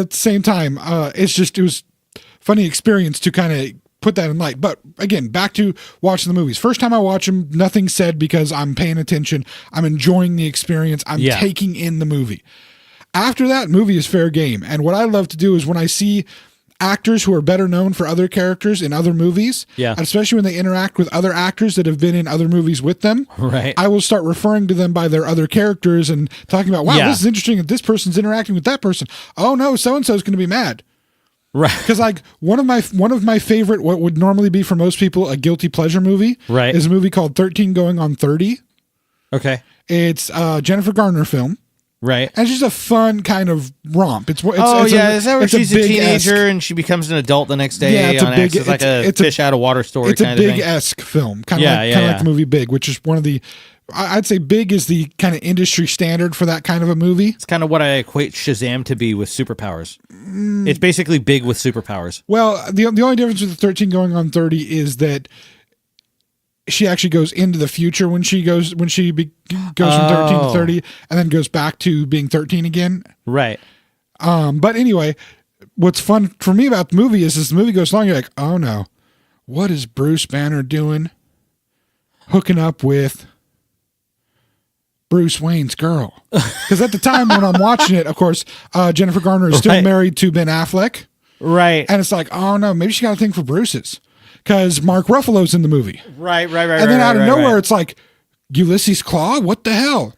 same time, it was funny experience to kind of put that in light. But again, back to watching the movies. First time I watch them, nothing said because I'm paying attention. I'm enjoying the experience. I'm taking in the movie. After that, movie is fair game. And what I love to do is when I see actors who are better known for other characters in other movies, especially when they interact with other actors that have been in other movies with them, I will start referring to them by their other characters and talking about, wow, this is interesting that this person's interacting with that person. Oh no, so-and-so is going to be mad. Right. Because like one of my favorite, what would normally be for most people a guilty pleasure movie, is a movie called 13 Going on 30. Okay. It's a Jennifer Garner film. Right. And it's just a fun kind of romp. Is that where she's a teenager and she becomes an adult the next day? Yeah, it's like a fish out of water story. It's a Big-esque film, kind of like the movie Big, which is one of the. I'd say Big is the kind of industry standard for that kind of a movie. It's kind of what I equate Shazam to be with superpowers. It's basically Big with superpowers. Well, the only difference with the 13 Going on 30 is that she actually goes into the future when she goes from 13 to 30 and then goes back to being 13 again. Right. But anyway, what's fun for me about the movie is as the movie goes along, you're like, oh no, what is Bruce Banner doing? Hooking up with Bruce Wayne's girl. Because at the time when I'm watching it, of course, Jennifer Garner is still married to Ben Affleck. Right. And it's like, oh no, maybe she got a thing for Bruce's. Because Mark Ruffalo's in the movie. Right. And then out of nowhere, it's like, Ulysses Claw? What the hell?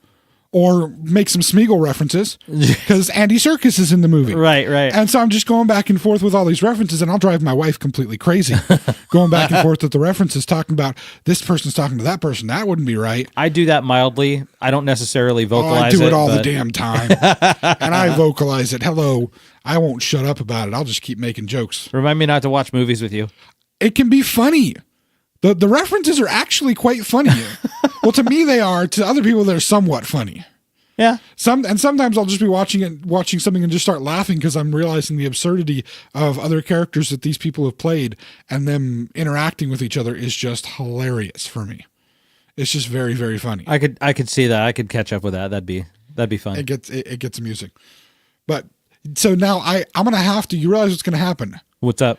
Or make some Smeagol references because Andy Serkis is in the movie. Right. And so I'm just going back and forth with all these references, and I'll drive my wife completely crazy going back and forth with the references, talking about this person's talking to that person. That wouldn't be right. I do that mildly. I don't necessarily vocalize it. I do it all the damn time. And I vocalize it. Hello. I won't shut up about it. I'll just keep making jokes. Remind me not to watch movies with you. It can be funny. The references are actually quite funny. Well, to me they are. To other people, they're somewhat funny. Yeah. Sometimes I'll just be watching something and just start laughing because I'm realizing the absurdity of other characters that these people have played, and them interacting with each other is just hilarious for me. It's just very, very funny. I could see that. I could catch up with that. That'd be fun. It gets amusing. But so now I'm gonna have to. You realize what's gonna happen? What's up?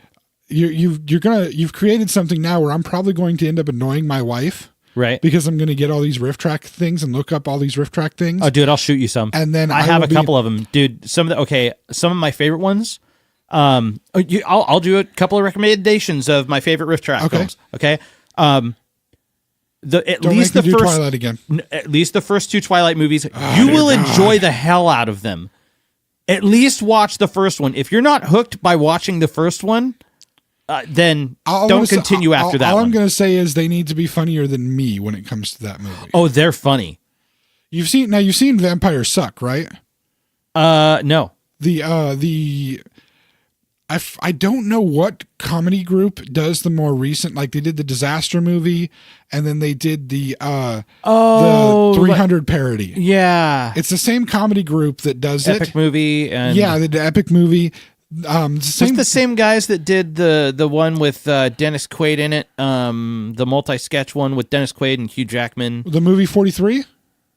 You've created something now where I'm probably going to end up annoying my wife. Right. Because I'm going to get all these riff track things and look up all these riff track things. Oh, dude, I'll shoot you some. And then I have a couple of them, dude. Some of my favorite ones. I'll do a couple of recommendations of my favorite riff track films. Okay. At least the first two Twilight movies, you will enjoy the hell out of them. At least watch the first one. If you're not hooked by watching the first one, then don't continue after that. All I'm going to say is they need to be funnier than me when it comes to that movie. Oh, they're funny. You've seen Vampires Suck, right? No. I don't know what comedy group does the more recent, like they did the Disaster movie and then they did the 300 parody. Yeah. It's the same comedy group that does Epic movie and the Epic movie. It's the same guys that did the one with Dennis Quaid in it, the multi-sketch one with Dennis Quaid and Hugh Jackman. The movie 43?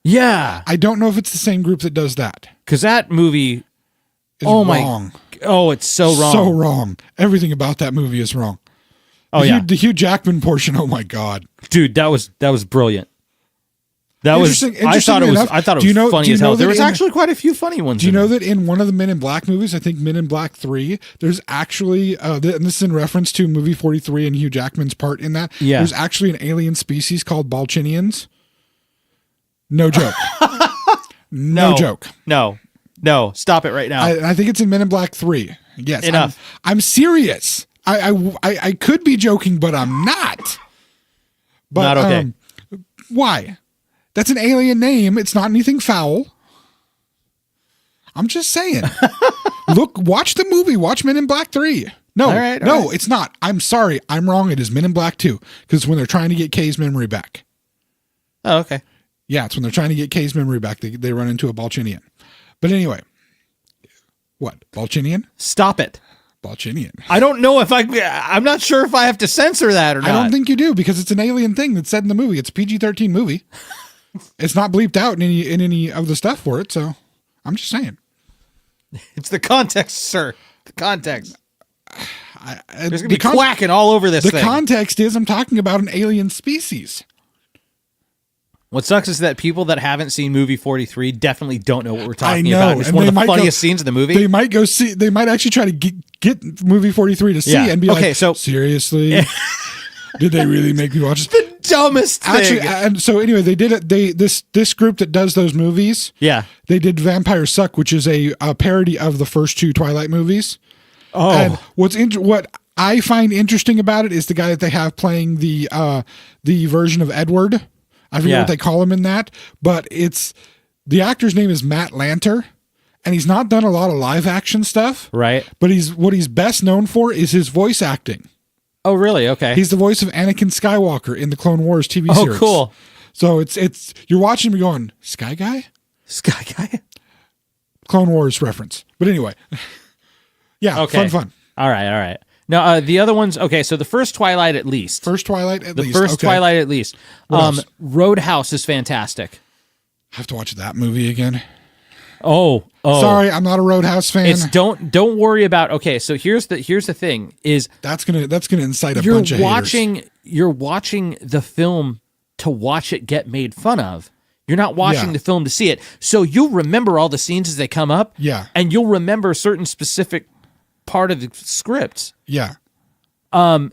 Yeah. I don't know if it's the same group that does that. Because that movie is wrong. Oh, it's so wrong. So wrong. Everything about that movie is wrong. The Hugh Jackman portion, oh my God. Dude, that was brilliant. I thought it was funny as hell. There was actually quite a few funny ones. Do you know that in one of the Men in Black movies, I think Men in Black 3, there's actually, and this is in reference to movie 43 and Hugh Jackman's part in that, there's actually an alien species called Balchinians. No joke. No joke. No, stop it right now. I think it's in Men in Black 3. Yes. Enough. I'm serious. I could be joking, but I'm not. But, not okay. Why? That's an alien name. It's not anything foul. I'm just saying. Watch the movie. Watch Men in Black 3. No, it's not. I'm sorry. I'm wrong. It is Men in Black 2. Because when they're trying to get Kay's memory back. Oh, okay. Yeah, it's when they're trying to get Kay's memory back. They run into a Balchinian. But anyway. What? Balchinian? Stop it. Balchinian. I don't know if I'm not sure if I have to censor that or not. I don't think you do because it's an alien thing that's said in the movie. It's a PG-13 movie. It's not bleeped out in any of the stuff for it, so I'm just saying. It's the context, sir. The context. There's going to be quacking quacking all over this thing. The context is I'm talking about an alien species. What sucks is that people that haven't seen movie 43 definitely don't know what we're talking about. It's one of the funniest scenes in the movie. They might go see. They might actually try to get movie 43 to see and be like, so seriously? Did they really make me watch the dumbest thing? Actually, and so anyway, they did it. This group that does those movies, they did Vampires Suck, which is a parody of the first two Twilight movies. Oh, and what I find interesting about it is the guy that they have playing the version of Edward. I forget what they call him in that, but the actor's name is Matt Lanter, and he's not done a lot of live action stuff, right? But what he's best known for is his voice acting. Oh, really? Okay. He's the voice of Anakin Skywalker in the Clone Wars TV series. Oh, cool. So it's you're watching me going, Sky Guy? Sky Guy? Clone Wars reference. But anyway. Yeah, okay. Fun. All right. Now, the other ones, okay, so the first Twilight at least. The first Twilight at least. Roadhouse is fantastic. I have to watch that movie again. Oh. Sorry, I'm not a Roadhouse fan. Don't worry about. Okay, so here's the thing is that's gonna incite a bunch of haters. You're watching the film to watch it get made fun of. You're not watching the film to see it. So you'll remember all the scenes as they come up. Yeah. And you'll remember a certain specific part of the script. Yeah. And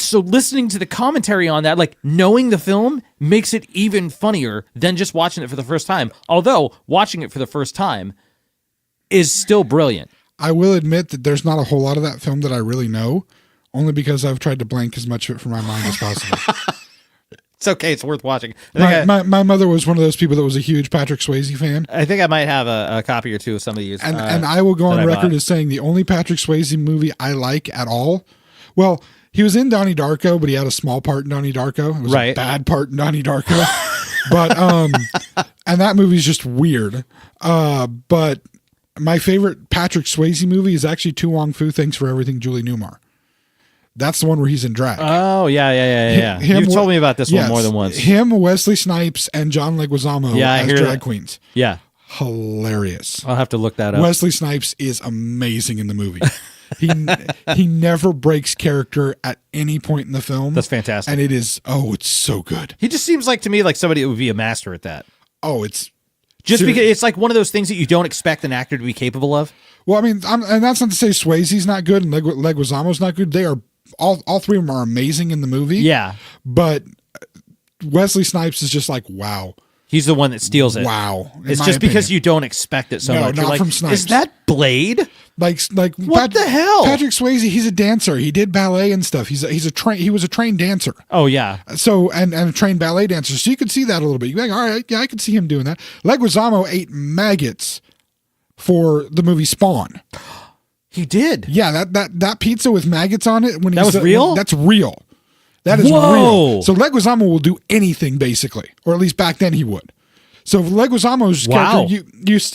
so listening to the commentary on that, like knowing the film makes it even funnier than just watching it for the first time. Although watching it for the first time is still brilliant. I will admit that there's not a whole lot of that film that I really know, only because I've tried to blank as much of it from my mind as possible. It's okay. It's worth watching. My mother was one of those people that was a huge Patrick Swayze fan. I think I might have a copy or two of some of these. And I will go on record as saying the only Patrick Swayze movie I like at all. Well, he was in Donnie Darko, but he had a small part in Donnie Darko. It was a bad part in Donnie Darko. But and that movie's just weird. But my favorite Patrick Swayze movie is actually To Wong Foo, Thanks for Everything, Julie Newmar. That's the one where he's in drag. Oh, yeah. You've told me about this one more than once. Him, Wesley Snipes, and John Leguizamo as drag queens. Yeah. Hilarious. I'll have to look that up. Wesley Snipes is amazing in the movie. He never breaks character at any point in the film. That's fantastic. And it's so good. He just seems like to me like somebody that would be a master at that. Oh, it's just because it's like one of those things that you don't expect an actor to be capable of. Well, I mean, and that's not to say Swayze's not good and Leguizamo's not good. They are all three of them are amazing in the movie. Yeah. But Wesley Snipes is just like, wow. He's the one that steals it. Wow. It's just because you don't expect it so much. You're not like, from Snipes. is that Blade? Like what the hell? Patrick Swayze, he's a dancer. He did ballet and stuff. He was a trained dancer. Oh yeah. So and a trained ballet dancer. So you could see that a little bit. You're like, all right, yeah, I could see him doing that. Leguizamo ate maggots for the movie Spawn. He did. Yeah, that pizza with maggots on it that was real? That's real. That is real. So Leguizamo will do anything basically, or at least back then he would. So Leguizamo's character,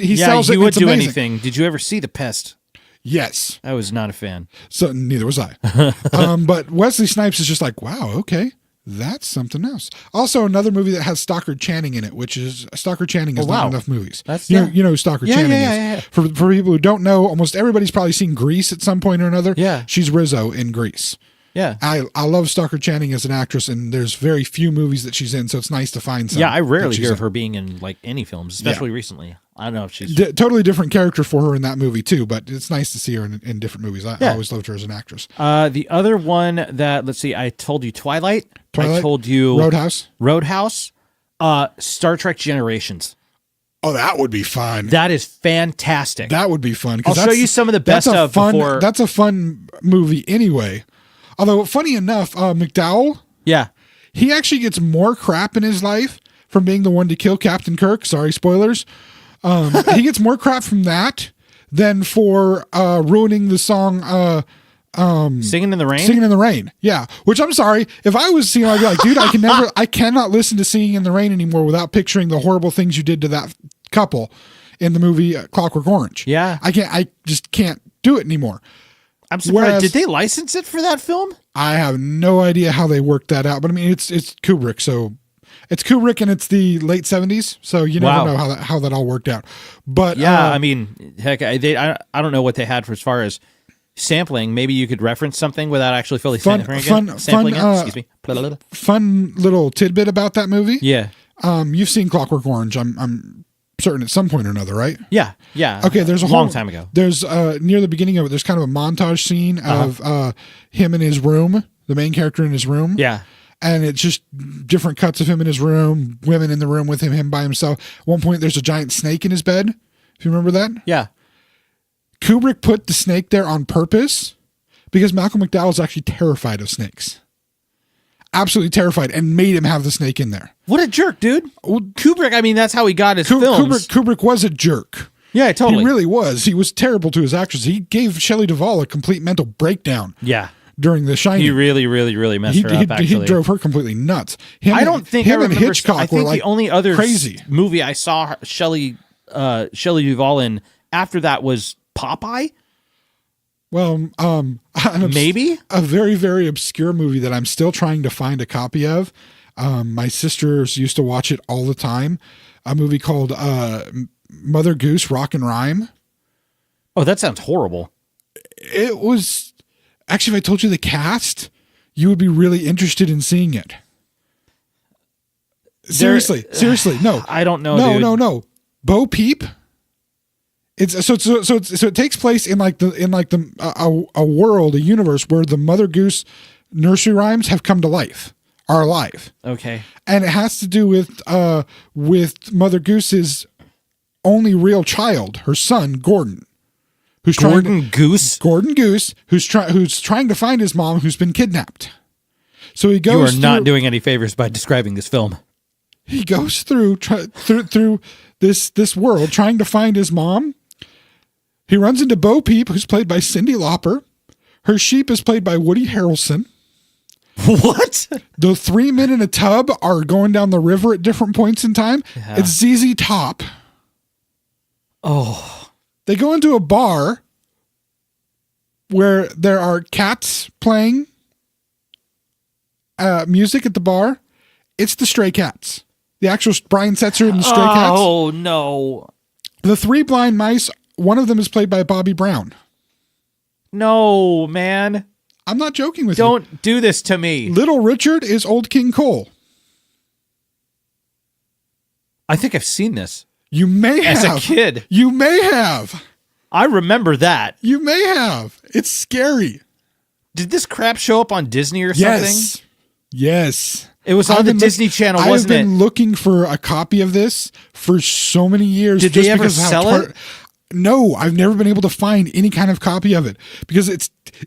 he sells it. He would it's do amazing. Anything. Did you ever see The Pest? Yes. I was not a fan. So neither was I. But Wesley Snipes is just like, wow, okay, that's something else. Also, another movie that has Stockard Channing in it, which is Stockard Channing has not enough movies. That's you know who Stockard Channing is. Yeah. For people who don't know, almost everybody's probably seen Grease at some point or another. Yeah. She's Rizzo in Grease. Yeah. I love Stockard Channing as an actress, and there's very few movies that she's in, so it's nice to find some. Yeah, I rarely hear of her being in like any films, especially recently. I don't know if she's totally different character for her in that movie too, but it's nice to see her in different movies. I always loved her as an actress. The other one that let's see, I told you Twilight. I told you Roadhouse. Star Trek Generations. Oh, that would be fun. That is fantastic. That would be fun. I'll show you some of the best of before. That's a fun movie anyway. Although, funny enough, McDowell, he actually gets more crap in his life from being the one to kill Captain Kirk. Sorry, spoilers. He gets more crap from that than for ruining the song Singing in the Rain? Singing in the Rain. Yeah. Which I'm sorry. If I was singing, I'd be like, dude, I cannot listen to Singing in the Rain anymore without picturing the horrible things you did to that couple in the movie Clockwork Orange. Yeah. I just can't do it anymore. I'm surprised. Did they license it for that film? I have no idea how they worked that out, but I mean, it's Kubrick, so it's Kubrick and it's the late 70s, so you never know how that all worked out. But yeah, I mean, heck, I don't know what they had for as far as sampling. Maybe you could reference something without actually fully sampling it. Excuse me. Fun little tidbit about that movie. Yeah. You've seen Clockwork Orange. I'm certain at some point or another, right? Yeah. Okay, there's a long time ago. There's near the beginning of it, there's kind of a montage scene of him in his room, the main character in his room. Yeah. And it's just different cuts of him in his room, women in the room with him by himself. At one point, there's a giant snake in his bed. If you remember that? Yeah. Kubrick put the snake there on purpose because Malcolm McDowell is actually terrified of snakes. Absolutely terrified, and made him have the snake in there. What a jerk, dude. Well, Kubrick, I mean, that's how he got his films. Kubrick was a jerk. Yeah, totally. He really was. He was terrible to his actors. He gave Shelley Duvall a complete mental breakdown. Yeah. During The Shining. He really messed her up, actually. He drove her completely nuts. Him and Hitchcock were like the only other crazy movie I saw Shelley Duvall in after that was Popeye. Well, maybe a very, very obscure movie that I'm still trying to find a copy of. My sisters used to watch it all the time. A movie called Mother Goose Rock and Rhyme. Oh, that sounds horrible. It was actually, if I told you the cast, you would be really interested in seeing it. Seriously, no. I don't know. No. Bo Peep. It's so it takes place in a world, a universe where the Mother Goose nursery rhymes have come to life, are alive. Okay. And it has to do with Mother Goose's only real child, her son Gordon, Gordon Goose, who's trying to find his mom, who's been kidnapped. So he goes. You are not doing any favors by describing this film. He goes through this world trying to find his mom. He runs into Bo Peep, who's played by Cyndi Lauper. Her sheep is played by Woody Harrelson. What? The 3 men in a tub are going down the river at different points in time. Yeah. It's ZZ Top. Oh. They go into a bar where there are cats playing music at the bar. It's the Stray Cats. The actual Brian Setzer and the Stray Cats. Oh, no. The three blind mice, one of them is played by Bobby Brown. No, man. I'm not joking with you. Don't do this to me. Little Richard is Old King Cole. I think I've seen this. You may have. As a kid. You may have. I remember that. You may have. It's scary. Did this crap show up on Disney or something? Yes. It was on the Disney Channel, wasn't it? I've been looking for a copy of this for so many years. Did they ever sell it? No, I've never been able to find any kind of copy of it because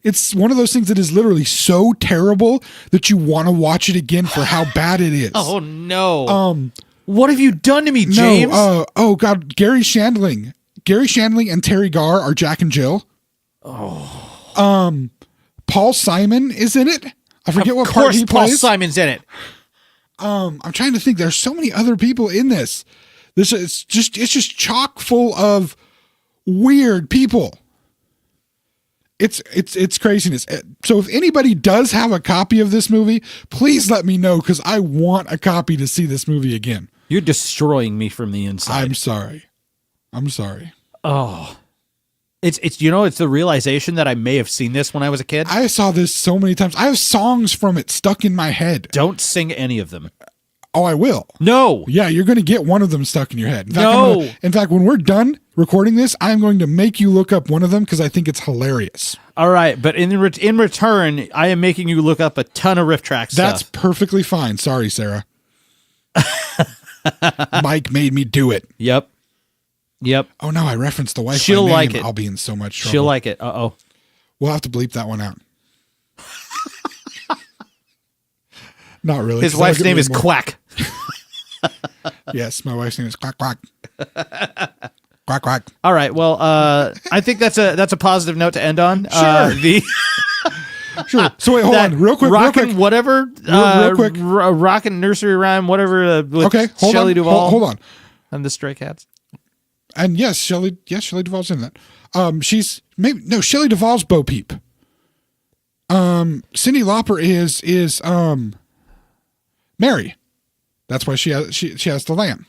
it's one of those things that is literally so terrible that you want to watch it again for how bad it is. Oh no. What have you done to me, James? No, oh God, Gary Shandling and Terry Garr are Jack and Jill. Oh. Paul Simon is in it. I forget what part he plays. Paul Simon's in it. I'm trying to think. There's so many other people in this. It's just chock full of weird people. It's craziness. So if anybody does have a copy of this movie, please let me know because I want a copy to see this movie again. You're destroying me from the inside. I'm sorry. Oh. It's the realization that I may have seen this when I was a kid. I saw this so many times. I have songs from it stuck in my head. Don't sing any of them. Oh, I will. No. Yeah, you're going to get one of them stuck in your head. In fact, when we're done recording this, I'm going to make you look up one of them because I think it's hilarious. All right, but in return, I am making you look up a ton of riff track stuff. That's perfectly fine. Sorry, Sarah. Mike made me do it. Yep. Oh no, I referenced the wife. She'll like it. I'll be in so much trouble. She'll like it. Uh-oh. We'll have to bleep that one out. Not really. His wife's name is Quack. Yes, my wife's name is Quack Quack. Quack Quack. All right. Well, I think that's a positive note to end on. Sure. Sure. So wait, hold on, real quick. Whatever. Real quick. Rockin' nursery rhyme, whatever. With Shelley Duvall. Hold on. And the Stray Cats. And yes, Shelley Duvall's in that. Shelley Duvall's Bo Peep. Cyndi Lauper is Mary. That's why she has the lamb.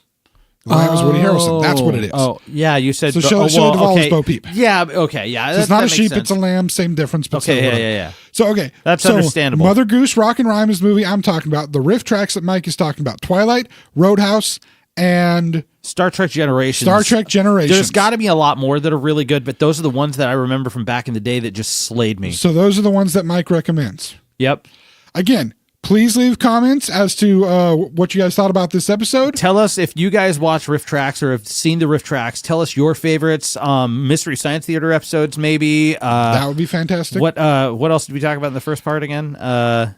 The lamb is Woody Harrelson. That's what it is. Oh, yeah, you said so. Shelley Duvall is Bo Peep. Yeah, okay, yeah. So it's not a sheep; it's a lamb. Same difference. But yeah. So okay, that's understandable. Mother Goose, Rock and Rhyme is the movie I'm talking about. The riff tracks that Mike is talking about: Twilight, Roadhouse, and Star Trek Generations. There's got to be a lot more that are really good, but those are the ones that I remember from back in the day that just slayed me. So those are the ones that Mike recommends. Yep. Again, please leave comments as to what you guys thought about this episode. Tell us if you guys watch riff tracks or have seen the riff tracks. Tell us your favorites. Mystery Science Theater episodes, maybe. That would be fantastic. What else did we talk about in the first part again? I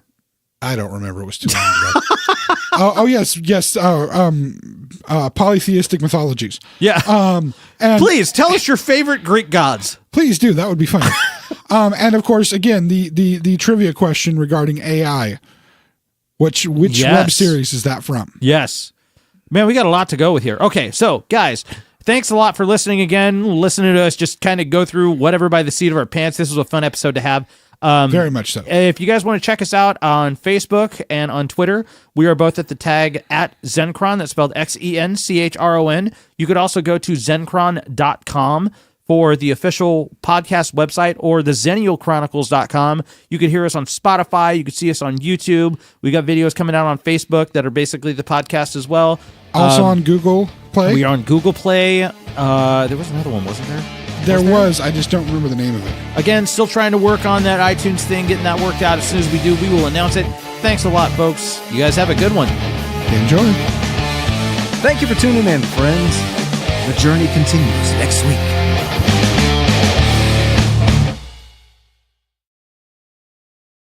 don't remember. It was too long ago. Yes. Polytheistic mythologies. Yeah. And please tell us your favorite Greek gods. Please do. That would be fun. And of course, again, the trivia question regarding AI. Which web series is that from? Yes. Man, we got a lot to go with here. Okay, so guys, thanks a lot for listening again. Listening to us just kind of go through whatever by the seat of our pants. This was a fun episode to have. Very much so. If you guys want to check us out on Facebook and on Twitter, we are both at the tag @Xenchron. That's spelled XENCHRON. You could also go to Xenchron.com for the official podcast website or the XennialChronicles.com. You can hear us on Spotify. You can see us on YouTube. We got videos coming out on Facebook that are basically the podcast as well. Also on Google Play. We are on Google Play. There was another one, wasn't there? There was. I just don't remember the name of it. Again, still trying to work on that iTunes thing, getting that worked out. As soon as we do, we will announce it. Thanks a lot, folks. You guys have a good one. Enjoy. Thank you for tuning in, friends. The journey continues next week.